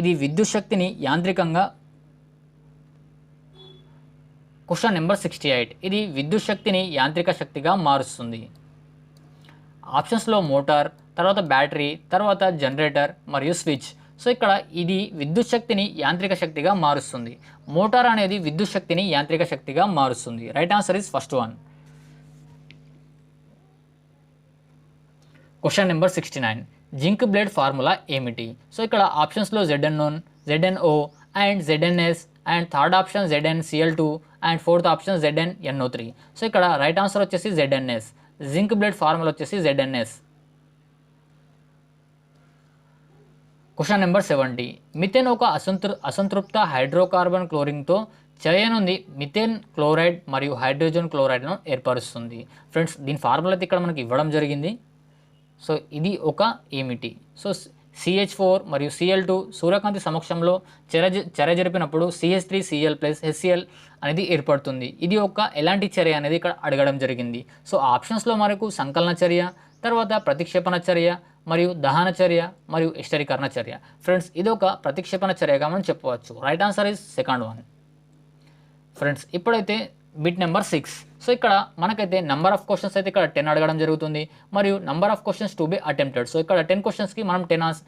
ఇది విద్యుత్ శక్తిని యాంత్రికంగా. Question number 68. ఇది విద్యుత్ శక్తిని యాంత్రిక శక్తిగా మారుస్తుంది. ఆప్షన్స్లో మోటార్, తర్వాత బ్యాటరీ, తర్వాత జనరేటర్ మరియు స్విచ్. సో ఇక్కడ ఇది విద్యుత్ శక్తిని యాంత్రిక శక్తిగా మారుస్తుంది. మోటార్ అనేది విద్యుత్ శక్తిని యాంత్రిక శక్తిగా మారుస్తుంది. Right answer is first one. Question number 69. Zinc blade formula ఏమిటి? సో ఇక్కడ ఆప్షన్స్లో ZnO, ZnO and ZnS and third option ZnCl2 and fourth option ZnNO3. So ఇక్కడ రైట్ ఆన్సర్ వచ్చేసి ZnS. జింక్ బ్లేడ్ ఫార్ములా వచ్చేసి ZnS. Question number 70. మిథేన్ ఒక అసంతృప్త హైడ్రోకార్బన్ క్లోరిన్తో చేయనుంది మిథేన్ క్లోరైడ్ మరియు హైడ్రోజన్ క్లోరైడ్ను ఏర్పరుస్తుంది. ఫ్రెండ్స్ దీని ఫార్ములా అయితే ఇక్కడ మనకి ఇవ్వడం జరిగింది. సో ఇది ఒక ఏమిటి? సో CH4 మరియు Cl2 సూర్యకాంతి సమక్షంలో చర్య జరిపినప్పుడు CH3Cl+HCl అనేది ఏర్పడుతుంది. ఇది ఒక ఎలాంటి చర్య అనేది ఇక్కడ అడగడం జరిగింది. సో ఆప్షన్స్లో మనకు సంకలన చర్య, తర్వాత ప్రతిక్షేపణ చర్య మరియు దహన చర్య మరియు ఎస్టరీకరణ చర్య. ఫ్రెండ్స్ ఇది ఒక ప్రతిక్షేపణ చర్యగా మనం చెప్పవచ్చు. Right answer is second one. Friends ఇప్పుడైతే బిట్ నెంబర్ 6. సో ఇక్కడ మనకైతే నెంబర్ ఆఫ్ క్వశ్చన్స్ అయితే ఇక్కడ 10 అడగడం జరుగుతుంది మరియు number of questions to be attempted. So ఇక్కడ 10 క్వశ్చన్స్కి మనం 10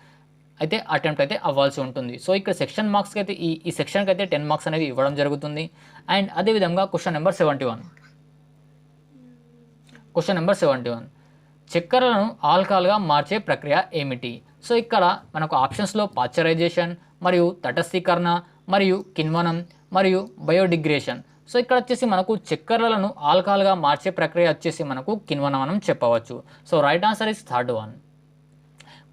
అయితే అటెంప్ట్ అయితే అవ్వాల్సి ఉంటుంది. సో ఇక్కడ సెక్షన్ మార్క్స్కి అయితే ఈ సెక్షన్కి అయితే 10 మార్క్స్ అనేది ఇవ్వడం జరుగుతుంది. అండ్ అదేవిధంగా క్వశ్చన్ నెంబర్ 71. Question number 71. చక్కెరలను ఆల్కహాల్గా మార్చే ప్రక్రియ ఏమిటి? సో ఇక్కడ మనకు ఆప్షన్స్లో పాశ్చరైజేషన్ మరియు తటస్థీకరణ మరియు కిణ్వనం మరియు బయోడిగ్రేషన్. సో ఇక్కడ వచ్చేసి మనకు చక్కెరలను ఆల్కహాల్గా మార్చే ప్రక్రియ వచ్చేసి మనకు కిణ్వనం అని చెప్పవచ్చు. So right answer is third one.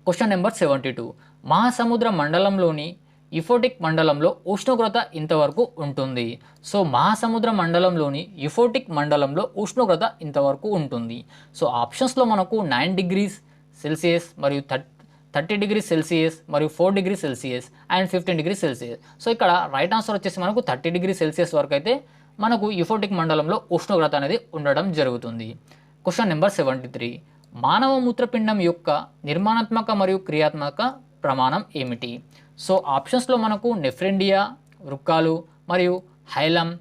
Question number 72. మహాసముద్ర మండలంలోని యుఫోటిక్ మండలంలో ఉష్ణోగ్రత ఇంతవరకు ఉంటుంది. సో మహాసముద్ర మండలంలోని యుఫోటిక్ మండలంలో ఉష్ణోగ్రత ఇంతవరకు ఉంటుంది. సో ఆప్షన్స్లో మనకు 9 degrees Celsius మరియు 30 degrees Celsius మరియు 4 degrees Celsius and 15 degrees Celsius. So ఇక్కడ రైట్ ఆన్సర్ వచ్చేసి మనకు 30 degrees Celsius వరకు అయితే మనకు యుఫోటిక్ మండలంలో ఉష్ణోగ్రత అనేది ఉండడం జరుగుతుంది. Question number 73. మానవ మూత్రపిండం యొక్క నిర్మాణాత్మక మరియు క్రియాత్మక ప్రమాణం ఏమిటి? సో ఆప్షన్స్లో మనకు నెఫ్రెండియా, వృక్కాలు మరియు హైలం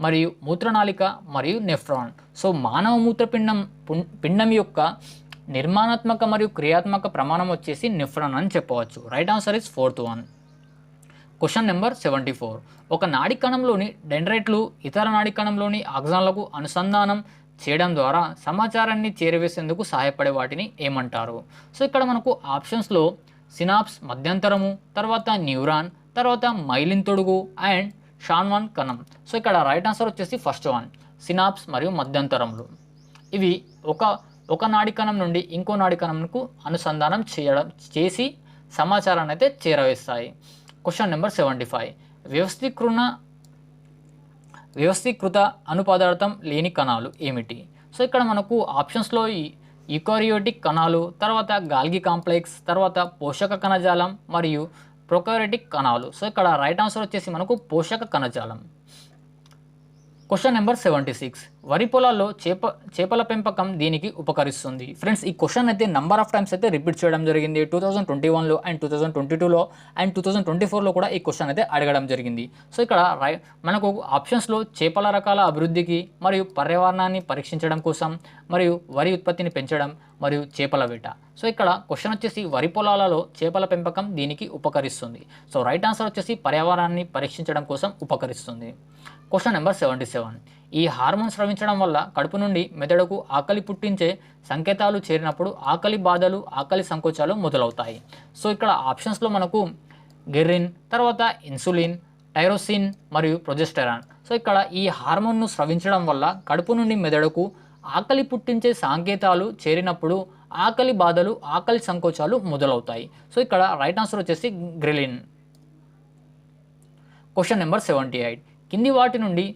మరియు మూత్రనాళిక మరియు నెఫ్రాన్. సో మానవ మూత్రపిండం యొక్క నిర్మాణాత్మక మరియు క్రియాత్మక ప్రమాణం వచ్చేసి నెఫ్రాన్ అని చెప్పవచ్చు. Right answer is fourth one. Question number 74. ఒక నాడి కణంలోని డెండ్రైట్లు ఇతర నాడి కణంలోని ఆక్సాన్లకు అనుసంధానం చేయడం ద్వారా సమాచారాన్ని చేరవేసేందుకు సహాయపడే వాటిని ఏమంటారు? సో ఇక్కడ మనకు ఆప్షన్స్లో సినాప్స్ మధ్యంతరము, తర్వాత న్యూరాన్, తర్వాత మైలిన్ తొడుగు అండ్ షాన్వాన్ కణం. సో ఇక్కడ రైట్ ఆన్సర్ వచ్చేసి ఫస్ట్ వన్, సినాప్స్ మరియు మధ్యంతరములు. ఇవి ఒక నాడి కణం నుండి ఇంకో నాడి కణంకు అనుసంధానం చేసి సమాచారాన్ని అయితే చేరవేస్తాయి. Question number 75. వ్యవస్థీకృత అణుపదార్థం లేని కణాలు ఏమిటి? సో ఇక్కడ మనకు ఆప్షన్స్లో యూకారియోటిక్ కణాలు, తర్వాత గాల్గి కాంప్లెక్స్, తర్వాత పోషక కణజాలం మరియు ప్రొకారియోటిక్ కణాలు. సో ఇక్కడ రైట్ ఆన్సర్ వచ్చేసి మనకు పోషక కణజాలం. Question number 76. వరి పొలాల్లో చేపల పెంపకం దీనికి ఉపకరిస్తుంది. ఫ్రెండ్స్ ఈ క్వశ్చన్ అయితే నెంబర్ ఆఫ్ టైమ్స్ అయితే రిపీట్ చేయడం జరిగింది. 2021లో అండ్ 2022లో అండ్ 2024లో కూడా ఈ క్వశ్చన్ అయితే అడగడం జరిగింది. సో ఇక్కడ మనకు ఆప్షన్స్లో చేపల రకాల అభివృద్ధికి మరియు పర్యావరణాన్ని పరీక్షించడం కోసం మరియు వరి ఉత్పత్తిని పెంచడం మరియు చేపల వేట. సో ఇక్కడ క్వశ్చన్ వచ్చేసి వరి పొలాలలో చేపల పెంపకం దీనికి ఉపకరిస్తుంది. సో రైట్ ఆన్సర్ వచ్చేసి పర్యావరణాన్ని పరీక్షించడం కోసం ఉపకరిస్తుంది. Question number 77. ఈ హార్మోన్ స్రవించడం వల్ల కడుపు నుండి మెదడుకు ఆకలి పుట్టించే సంకేతాలు చేరినప్పుడు ఆకలి బాధలు, ఆకలి సంకోచాలు మొదలవుతాయి. సో ఇక్కడ ఆప్షన్స్లో మనకు గెర్రిన్, తర్వాత ఇన్సులిన్, టైరోసిన్ మరియు ప్రొజెస్టెరాన్. సో ఇక్కడ ఈ హార్మోన్ను స్రవించడం వల్ల కడుపు నుండి మెదడుకు ఆకలి పుట్టించే సంకేతాలు చేరినప్పుడు ఆకలి బాధలు, ఆకలి సంకోచాలు మొదలవుతాయి. సో ఇక్కడ రైట్ ఆన్సర్ వచ్చేసి గ్రెలిన్. Question number 78. కింది వాటి నుండి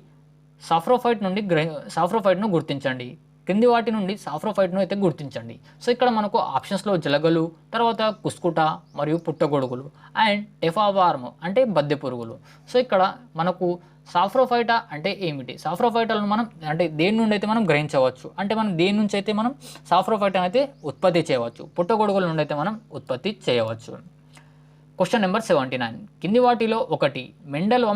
సాఫ్రోఫైట్ను గుర్తించండి. కింది వాటి నుండి సాఫ్రోఫైట్ను అయితే గుర్తించండి. సో ఇక్కడ మనకు ఆప్షన్స్లో జలగలు, తర్వాత కుస్కుట మరియు పుట్టగొడుగులు అండ్ టెఫావార్మ్ అంటే బద్దె పురుగులు. సో ఇక్కడ మనకు సాఫ్రోఫైటా అంటే ఏమిటి? సాఫ్రోఫైటాలను మనం అంటే దేని నుండి అయితే మనం గ్రహించవచ్చు, అంటే మనం దేని నుంచి అయితే మనం సాఫ్రోఫైటాను అయితే ఉత్పత్తి చేయవచ్చు, పుట్టగొడుగుల నుండి అయితే మనం ఉత్పత్తి చేయవచ్చు. Question number 79. కింది వాటిలో ఒకటి మెండల్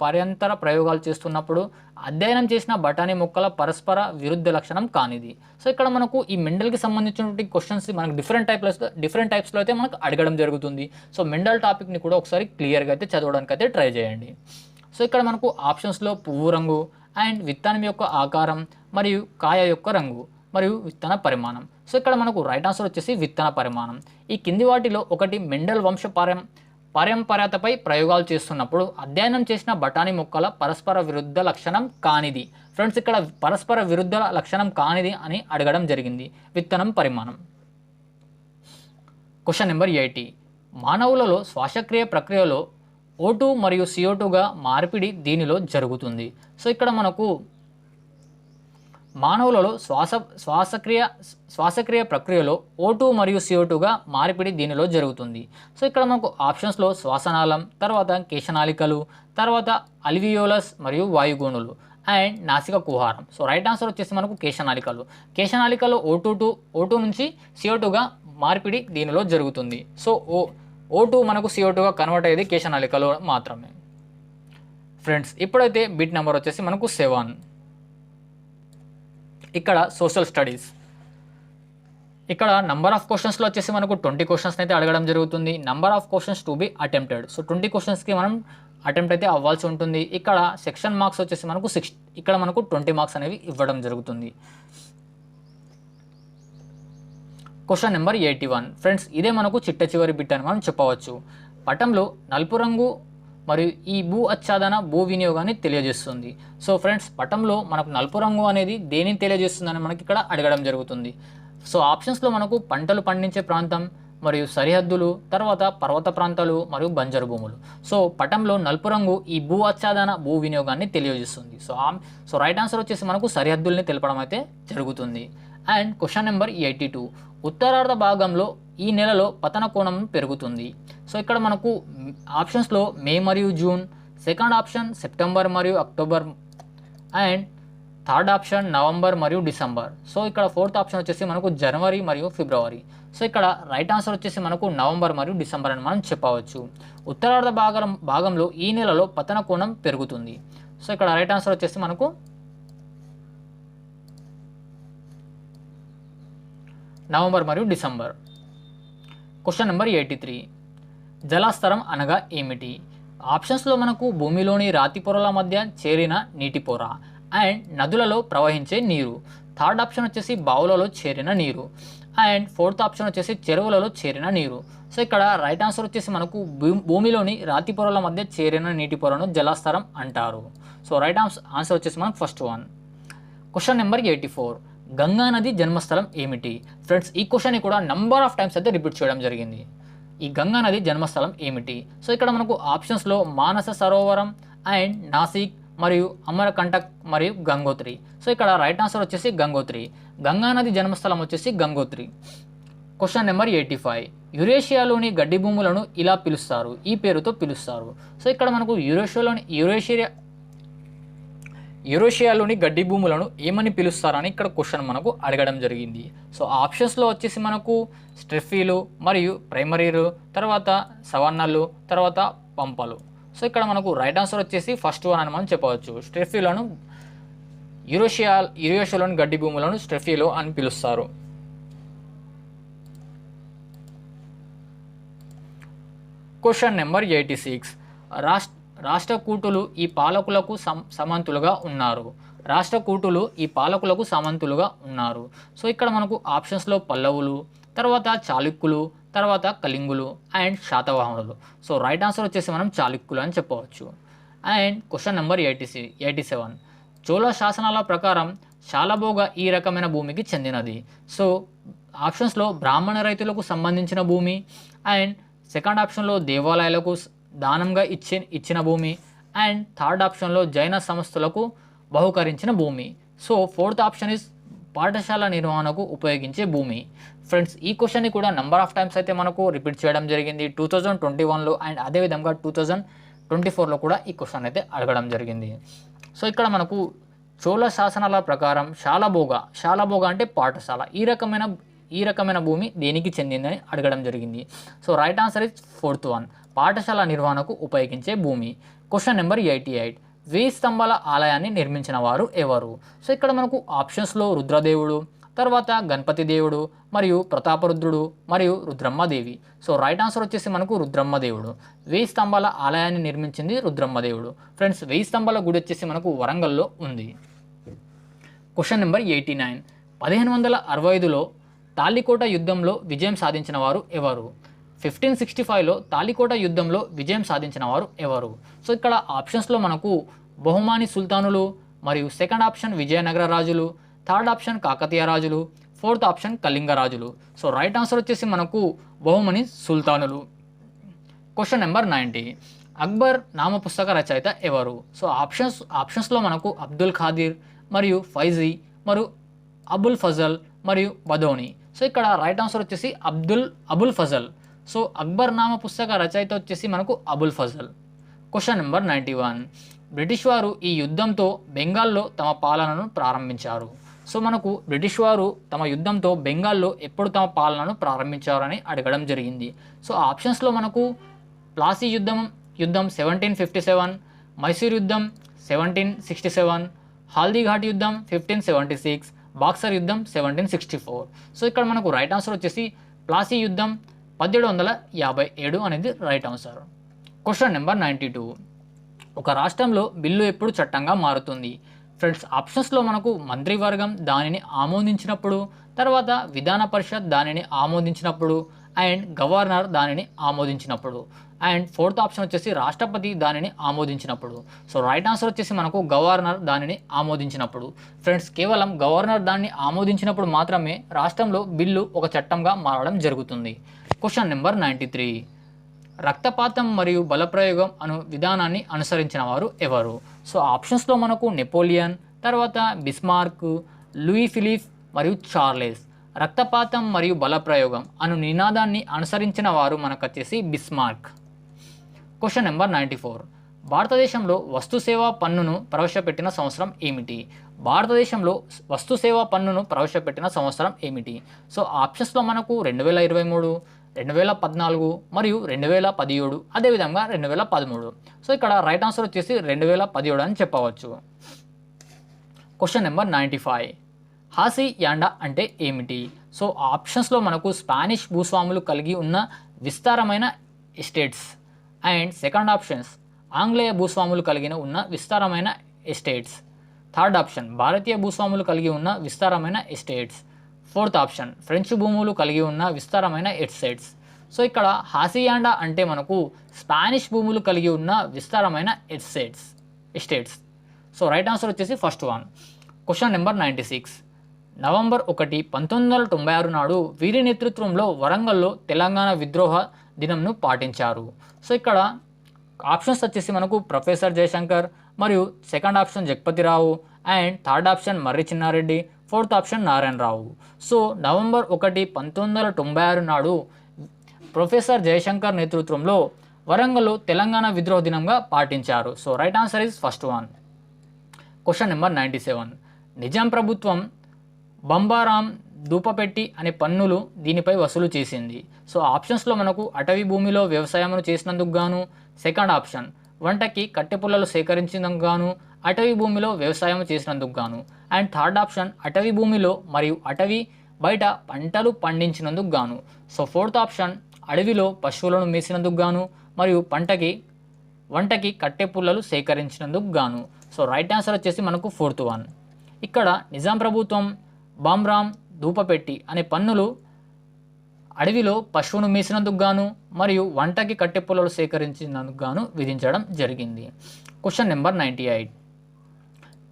పర్యంతర ప్రయోగాలు చేస్తున్నప్పుడు అధ్యయనం చేసిన బఠానీ మొక్కల పరస్పర విరుద్ధ లక్షణం కానిది. సో ఇక్కడ మనకు ఈ మెండల్కి సంబంధించినటువంటి క్వశ్చన్స్ మనకు డిఫరెంట్ టైప్స్లో అయితే మనకు అడగడం జరుగుతుంది. సో మెండల్ టాపిక్ని కూడా ఒకసారి క్లియర్గా అయితే చదవడానికి అయితే ట్రై చేయండి. సో ఇక్కడ మనకు ఆప్షన్స్లో పువ్వు రంగు అండ్ విత్తనం యొక్క ఆకారం మరియు కాయ యొక్క రంగు మరియు విత్తన పరిమాణం. సో ఇక్కడ మనకు రైట్ ఆన్సర్ వచ్చేసి విత్తన పరిమాణం. ఈ కింది వాటిలో ఒకటి మెండల్ పారంపర్యతపై ప్రయోగాలు చేస్తున్నప్పుడు అధ్యయనం చేసిన బఠానీ మొక్కల పరస్పర విరుద్ధ లక్షణం కానిది. ఫ్రెండ్స్ ఇక్కడ పరస్పర విరుద్ధ లక్షణం కానిది అని అడగడం జరిగింది. విత్తనం పరిమాణం. Question number 80. మానవులలో శ్వాసక్రియ ప్రక్రియలో O2 మరియు CO2గా మార్పిడి దీనిలో జరుగుతుంది. సో ఇక్కడ మనకు మానవులలో శ్వాసక్రియ ప్రక్రియలో O2 మరియు CO2గా మార్పిడి దీనిలో జరుగుతుంది. సో ఇక్కడ మనకు ఆప్షన్స్లో శ్వాసనాళం, తర్వాత కేశనాళికలు, తర్వాత అల్వియోలస్ మరియు వాయుగోణులు అండ్ నాసిక కుహారం. సో రైట్ ఆన్సర్ వచ్చేసి మనకు కేశనాళికలో O2 నుంచి CO2గా మార్పిడి దీనిలో జరుగుతుంది. సో O2 మనకు CO2గా కన్వర్ట్ అయ్యేది కేశనాళికలో మాత్రమే. ఫ్రెండ్స్ ఇప్పుడైతే బిట్ నెంబర్ వచ్చేసి మనకు 7. ఇక్కడ సోషల్ స్టడీస్. ఇక్కడ నంబర్ ఆఫ్ క్వశ్చన్స్లో వచ్చేసి మనకు 20 క్వశ్చన్స్ అయితే అడగడం జరుగుతుంది. Number of questions to be attempted. So 20 క్వశ్చన్స్కి మనం అటెంప్ట్ అయితే అవ్వాల్సి ఉంటుంది. ఇక్కడ సెక్షన్ మార్క్స్ వచ్చేసి మనకు ఇక్కడ మనకు 20 మార్క్స్ అనేవి ఇవ్వడం జరుగుతుంది. Question number 81. ఫ్రెండ్స్ ఇదే మనకు చిట్ట చివరి బిట్ అని మనం చెప్పవచ్చు. పటంలో నలుపు రంగు మరియు ఈ భూ ఆచ్ఛాదన భూ వినియోగాన్ని తెలియజేస్తుంది. సో ఫ్రెండ్స్ పటంలో మనకు నలుపు రంగు అనేది దేనిని తెలియజేస్తుందని మనకి ఇక్కడ అడగడం జరుగుతుంది. సో ఆప్షన్స్లో మనకు పంటలు పండించే ప్రాంతం మరియు సరిహద్దులు, తర్వాత పర్వత ప్రాంతాలు మరియు బంజరు భూములు. సో పటంలో నలుపు రంగు ఈ భూ ఆచ్ఛాదన భూ వినియోగాన్ని తెలియజేస్తుంది. సో రైట్ ఆన్సర్ వచ్చేసి మనకు సరిహద్దుల్ని తెలపడం అయితే జరుగుతుంది. And question number 82. ఉత్తరార్ధ భాగంలో ఈ నెలలో పతన కోణం పెరుగుతుంది. సో ఇక్కడ మనకు ఆప్షన్స్లో మే మరియు జూన్, సెకండ్ ఆప్షన్ సెప్టెంబర్ మరియు October and third option November మరియు డిసెంబర్. సో ఇక్కడ ఫోర్త్ ఆప్షన్ వచ్చేసి మనకు జనవరి మరియు ఫిబ్రవరి. సో ఇక్కడ రైట్ ఆన్సర్ వచ్చేసి మనకు నవంబర్ మరియు డిసెంబర్ అని మనం చెప్పవచ్చు. ఉత్తరార్ధ భాగంలో ఈ నెలలో పతన కోణం పెరుగుతుంది. సో ఇక్కడ రైట్ ఆన్సర్ వచ్చేసి మనకు నవంబర్ మరియు డిసెంబర్. Question number 83. జలాస్తరం అనగా ఏమిటి? ఆప్షన్స్లో మనకు భూమిలోని రాతి పొరల మధ్య చేరిన నీటి పొర అండ్ నదులలో ప్రవహించే నీరు. థర్డ్ ఆప్షన్ వచ్చేసి బావులలో చేరిన నీరు అండ్ ఫోర్త్ ఆప్షన్ వచ్చేసి చెరువులలో చేరిన నీరు. సో ఇక్కడ రైట్ ఆన్సర్ వచ్చేసి మనకు భూమిలోని రాతి పొరల మధ్య చేరిన నీటి పొరను జలాస్తరం అంటారు. సో రైట్ ఆన్సర్ వచ్చేసి మనకు first one. Question number 84. Ganga నది జన్మస్థలం ఏమిటి? ఫ్రెండ్స్ ఈ క్వశ్చన్ని కూడా నంబర్ ఆఫ్ టైమ్స్ అయితే రిపీట్ చేయడం జరిగింది. ఈ గంగా నది జన్మస్థలం ఏమిటి? సో ఇక్కడ మనకు ఆప్షన్స్లో మానస సరోవరం అండ్ నాసిక్ మరియు అమరకంటక్ మరియు గంగోత్రి. సో ఇక్కడ రైట్ ఆన్సర్ వచ్చేసి గంగోత్రి. గంగా నది జన్మస్థలం వచ్చేసి గంగోత్రి. Question number 85. యురేషియాలోని గడ్డి భూములను ఇలా పిలుస్తారు, ఈ పేరుతో పిలుస్తారు. సో ఇక్కడ మనకు యురేషియాలోని గడ్డి భూములను ఏమని పిలుస్తారని ఇక్కడ క్వశ్చన్ మనకు అడగడం జరిగింది. సో ఆప్షన్స్లో వచ్చేసి మనకు స్ట్రెఫీలు మరియు ప్రైమరీలు, తర్వాత సవన్నలు, తర్వాత పంపలు. సో ఇక్కడ మనకు రైట్ ఆన్సర్ వచ్చేసి ఫస్ట్ వన్ అని మనం చెప్పవచ్చు. స్ట్రెఫీలను యురేషియాలోని గడ్డి భూములను స్ట్రెఫీలు అని పిలుస్తారు. Question number 86. రాష్ట్రకూటులు ఈ పాలకులకు సమంతులుగా ఉన్నారు. రాష్ట్రకూటులు ఈ పాలకులకు సమంతులుగా ఉన్నారు. సో ఇక్కడ మనకు ఆప్షన్స్లో పల్లవులు, తర్వాత చాళుక్యులు, తర్వాత కళింగులు అండ్ శాతవాహనులు. సో రైట్ ఆన్సర్ వచ్చేసి మనం చాళుక్యులు అని చెప్పవచ్చు. And question number 87. చోళ శాసనాల ప్రకారం శాలభోగ ఈ రకమైన భూమికి చెందినది. సో ఆప్షన్స్లో బ్రాహ్మణ రైతులకు సంబంధించిన భూమి, అండ్ సెకండ్ ఆప్షన్లో దేవాలయాలకు దానంగా ఇచ్చిన భూమి, అండ్ థర్డ్ ఆప్షన్లో జైన సంస్థలకు బహుకరించిన భూమి. సో ఫోర్త్ ఆప్షన్ ఇస్ పాఠశాల నిర్వహణకు ఉపయోగించే భూమి. ఫ్రెండ్స్, ఈ క్వశ్చన్ని కూడా నెంబర్ ఆఫ్ టైమ్స్ అయితే మనకు రిపీట్ చేయడం జరిగింది 2021లో, అండ్ అదేవిధంగా 2024లో కూడా ఈ క్వశ్చన్ అయితే అడగడం జరిగింది. సో ఇక్కడ మనకు చోళ శాసనాల ప్రకారం శాలభోగ అంటే పాఠశాల, ఈ రకమైన భూమి దేనికి చెందిందని అడగడం జరిగింది. So right answer is fourth one, పాఠశాల నిర్వహణకు ఉపయోగించే భూమి. క్వశ్చన్ నెంబర్ 88, 1000 స్తంభాల ఆలయాన్ని నిర్మించిన వారు ఎవరు? సో ఇక్కడ మనకు ఆప్షన్స్లో రుద్రదేవుడు, తర్వాత గణపతి దేవుడు, మరియు ప్రతాపరుద్రుడు, మరియు రుద్రమ్మదేవి. సో రైట్ ఆన్సర్ వచ్చేసి మనకు రుద్రమ్మదేవుడు. 1000 స్తంభాల ఆలయాన్ని నిర్మించింది రుద్రమ్మదేవుడు. ఫ్రెండ్స్, 1000 స్తంభాల గుడి వచ్చేసి మనకు వరంగల్లో ఉంది. క్వశ్చన్ నెంబర్ 89, 1565లో తాళికోట యుద్ధంలో విజయం సాధించిన వారు ఎవరు? 1565లో తాళికోట యుద్ధంలో విజయం సాధించిన వారు ఎవరు? సో ఇక్కడ ఆప్షన్స్లో మనకు బహుమాని సుల్తానులు, మరియు సెకండ్ ఆప్షన్ విజయనగర రాజులు, థర్డ్ ఆప్షన్ కాకతీయ రాజులు, ఫోర్త్ ఆప్షన్ కళింగ రాజులు. సో రైట్ ఆన్సర్ వచ్చేసి మనకు బహుమని సుల్తానులు. క్వశ్చన్ నెంబర్ 90, అక్బర్ నామపుస్తక రచయిత ఎవరు? సో ఆప్షన్స్లో మనకు అబ్దుల్ ఖాదిర్, మరియు ఫైజీ, మరియు అబుల్ ఫజల్, మరియు బదౌని. సో ఇక్కడ రైట్ ఆన్సర్ వచ్చేసి అబుల్ ఫజల్. సో అక్బర్ నామ పుస్తక రచయిత వచ్చేసి మనకు Abul Fazal. Question number 91, British వారు ఈ యుద్ధంతో బెంగాల్లో తమ పాలనను ప్రారంభించారు. సో మనకు బ్రిటిష్ వారు తమ యుద్ధంతో బెంగాల్లో ఎప్పుడు తమ పాలనను ప్రారంభించారని అడగడం జరిగింది. సో ఆప్షన్స్లో మనకు ప్లాసీ యుద్ధం 1757, మైసూర్ యుద్ధం 1767, హాల్దీఘాట్ యుద్ధం 1576, బాక్సర్ యుద్ధం 1764. సో ఇక్కడ మనకు రైట్ ఆన్సర్ వచ్చేసి ప్లాసీ యుద్ధం 1757 అనేది రైట్ ఆన్సర్. క్వశ్చన్ నెంబర్ 92, ఒక రాష్ట్రంలో బిల్లు ఎప్పుడు చట్టంగా మారుతుంది? ఫ్రెండ్స్, ఆప్షన్స్లో మనకు మంత్రివర్గం దానిని ఆమోదించినప్పుడు, తర్వాత విధాన పరిషత్ దానిని ఆమోదించినప్పుడు, అండ్ గవర్నర్ దానిని ఆమోదించినప్పుడు, అండ్ ఫోర్త్ ఆప్షన్ వచ్చేసి రాష్ట్రపతి దానిని ఆమోదించినప్పుడు. సో రైట్ ఆన్సర్ వచ్చేసి మనకు గవర్నర్ దానిని ఆమోదించినప్పుడు. ఫ్రెండ్స్, కేవలం గవర్నర్ దాన్ని ఆమోదించినప్పుడు మాత్రమే రాష్ట్రంలో బిల్లు ఒక చట్టంగా మారడం జరుగుతుంది. క్వశ్చన్ నెంబర్ 93, రక్తపాతం మరియు బలప్రయోగం అను విధానాన్ని అనుసరించిన వారు ఎవరు? సో ఆప్షన్స్లో మనకు నెపోలియన్, తర్వాత బిస్మార్క్, లూయి ఫిలిప్, మరియు చార్లెస్. రక్తపాతం మరియు బలప్రయోగం అను నినాదాన్ని అనుసరించిన వారు మనకు వచ్చేసి బిస్మార్క్. క్వశ్చన్ నెంబర్ 94, భారతదేశంలో వస్తు సేవా పన్నును ప్రవేశపెట్టిన సంవత్సరం ఏమిటి? భారతదేశంలో వస్తు సేవా పన్నును ప్రవేశపెట్టిన సంవత్సరం ఏమిటి? సో ఆప్షన్స్లో మనకు 2023, 2014, మరియు 2017, అదేవిధంగా 2013. సో ఇక్కడ రైట్ ఆన్సర్ వచ్చేసి 2017 అని చెప్పవచ్చు. క్వశ్చన్ నెంబర్ 95, హాసియాండా అంటే ఏమిటి? సో ఆప్షన్స్లో మనకు స్పానిష్ భూస్వాములు కలిగి ఉన్న విస్తారమైన ఎస్టేట్స్, అండ్ సెకండ్ ఆప్షన్స్ ఆంగ్లేయ భూస్వాములు కలిగిన ఉన్న విస్తారమైన ఎస్టేట్స్, థర్డ్ ఆప్షన్ భారతీయ భూస్వాములు కలిగి ఉన్న విస్తారమైన ఎస్టేట్స్, ఫోర్త్ ఆప్షన్ ఫ్రెంచ్ భూములు కలిగి ఉన్న విస్తారమైన ఎస్టేట్స్. సో ఇక్కడ హాసియాండా అంటే మనకు స్పానిష్ భూములు కలిగి ఉన్న విస్తారమైన ఎస్టేట్స్. సో రైట్ ఆన్సర్ వచ్చేసి first one. Question number 96, November 1, 1996 నాడు వీరి నేతృత్వంలో వరంగల్లో తెలంగాణ విద్రోహ దినంను పాటించారు. సో ఇక్కడ ఆప్షన్స్ వచ్చేసి మనకు ప్రొఫెసర్ జయశంకర్, మరియు second option Jagapathi Rao, and third option Marri Chinna Reddy, fourth option Narayana Rao. So November 1, 1996 నాడు ప్రొఫెసర్ జయశంకర్ నేతృత్వంలో వరంగల్లో తెలంగాణ విద్రోహ దినంగా పాటించారు. So right answer is first one. Question number 97, Nizam ప్రభుత్వం బంబారాం దూపపెట్టి అనే పన్నులు దీనిపై వసూలు చేసింది. సో ఆప్షన్స్లో మనకు అటవీ భూమిలో వ్యవసాయమును చేసినందుకు గాను, సెకండ్ ఆప్షన్ వంటకి కట్టెపుల్లలు సేకరించినందుకు గాను, అటవీ భూమిలో వ్యవసాయం చేసినందుకు గాను, అండ్ థర్డ్ ఆప్షన్ అటవీ భూమిలో మరియు అటవీ బయట పంటలు పండించినందుకు గాను. సో ఫోర్త్ ఆప్షన్ అడవిలో పశువులను మేసినందుకు గాను, మరియు వంటకి కట్టెపుల్లలు సేకరించినందుకు గాను. సో రైట్ ఆన్సర్ వచ్చేసి మనకు ఫోర్త్ వన్. ఇక్కడ నిజాం ప్రభుత్వం బామ్రామ్ ధూపపెట్టి అనే పన్నులు అడవిలో పశువును మేసినందుకు గాను, మరియు వంటకి కట్టెపుల్లలు సేకరించినందుకు గాను విధించడం జరిగింది. క్వశ్చన్ నెంబర్ 98,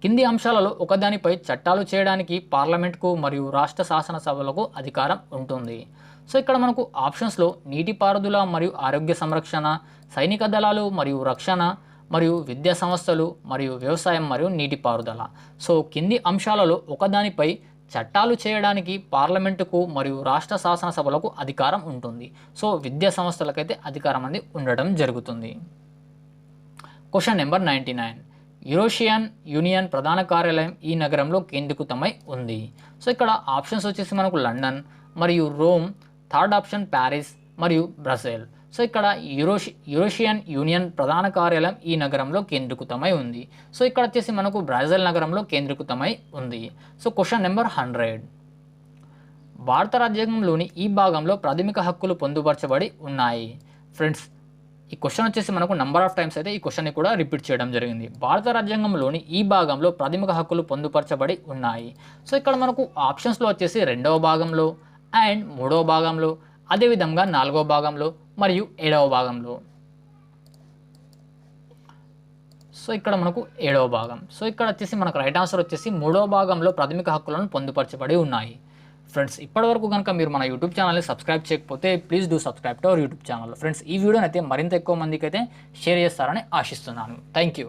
కింది అంశాలలో ఒకదానిపై చట్టాలు చేయడానికి పార్లమెంట్కు మరియు రాష్ట్ర శాసనసభలకు అధికారం ఉంటుంది. సో ఇక్కడ మనకు ఆప్షన్స్లో నీటిపారుదల మరియు ఆరోగ్య సంరక్షణ, సైనిక దళాలు మరియు రక్షణ, మరియు విద్యా సంస్థలు, మరియు వ్యవసాయం మరియు నీటిపారుదల. సో కింది అంశాలలో ఒకదానిపై చట్టాలు చేయడానికి పార్లమెంటుకు మరియు రాష్ట్ర శాసనసభలకు అధికారం ఉంటుంది. సో విద్యా సంస్థలకైతే అధికారం అనేది ఉండడం జరుగుతుంది. Question number 99. యూరోషియన్ యూనియన్ ప్రధాన కార్యాలయం ఈ నగరంలో కేంద్రీకృతమై ఉంది. సో ఇక్కడ ఆప్షన్స్ వచ్చేసి మనకు లండన్ మరియు రోమ్, థర్డ్ ఆప్షన్ ప్యారిస్ మరియు బ్రసెల్. సో ఇక్కడ యూరోషియన్ యూనియన్ ప్రధాన కార్యాలయం ఈ నగరంలో కేంద్రీకృతమై ఉంది. సో ఇక్కడ వచ్చేసి మనకు బ్రెజిల్ నగరంలో కేంద్రీకృతమై ఉంది. So question number 100. భారత రాజ్యాంగంలోని ఈ భాగంలో ప్రాథమిక హక్కులు పొందుపరచబడి ఉన్నాయి. ఫ్రెండ్స్, ఈ క్వశ్చన్ వచ్చేసి మనకు నంబర్ ఆఫ్ టైమ్స్ అయితే ఈ క్వశ్చన్ని కూడా రిపీట్ చేయడం జరిగింది. భారత రాజ్యాంగంలోని ఈ భాగంలో ప్రాథమిక హక్కులు పొందుపరచబడి ఉన్నాయి. సో ఇక్కడ మనకు ఆప్షన్స్లో వచ్చేసి 2వ భాగంలో అండ్ 3వ భాగంలో, అదేవిధంగా 4వ భాగంలో మరియు 7వ భాగంలో. సో ఇక్కడ మనకు 7వ భాగం. సో ఇక్కడ వచ్చేసి మనకు రైట్ ఆన్సర్ వచ్చేసి 3వ భాగంలో ప్రాథమిక హక్కులను పొందుపరచబడి ఉన్నాయి. ఫ్రెండ్స్, ఇప్పటివరకు కనుక మీరు మన యూట్యూబ్ ఛానల్ని సబ్స్క్రైబ్ చేయకపోతే please do subscribe to our YouTube channel. Friends, ఈ వీడియోని అయితే మరింత ఎక్కువ మందికి అయితే షేర్ చేస్తారని ఆశిస్తున్నాను. Thank you.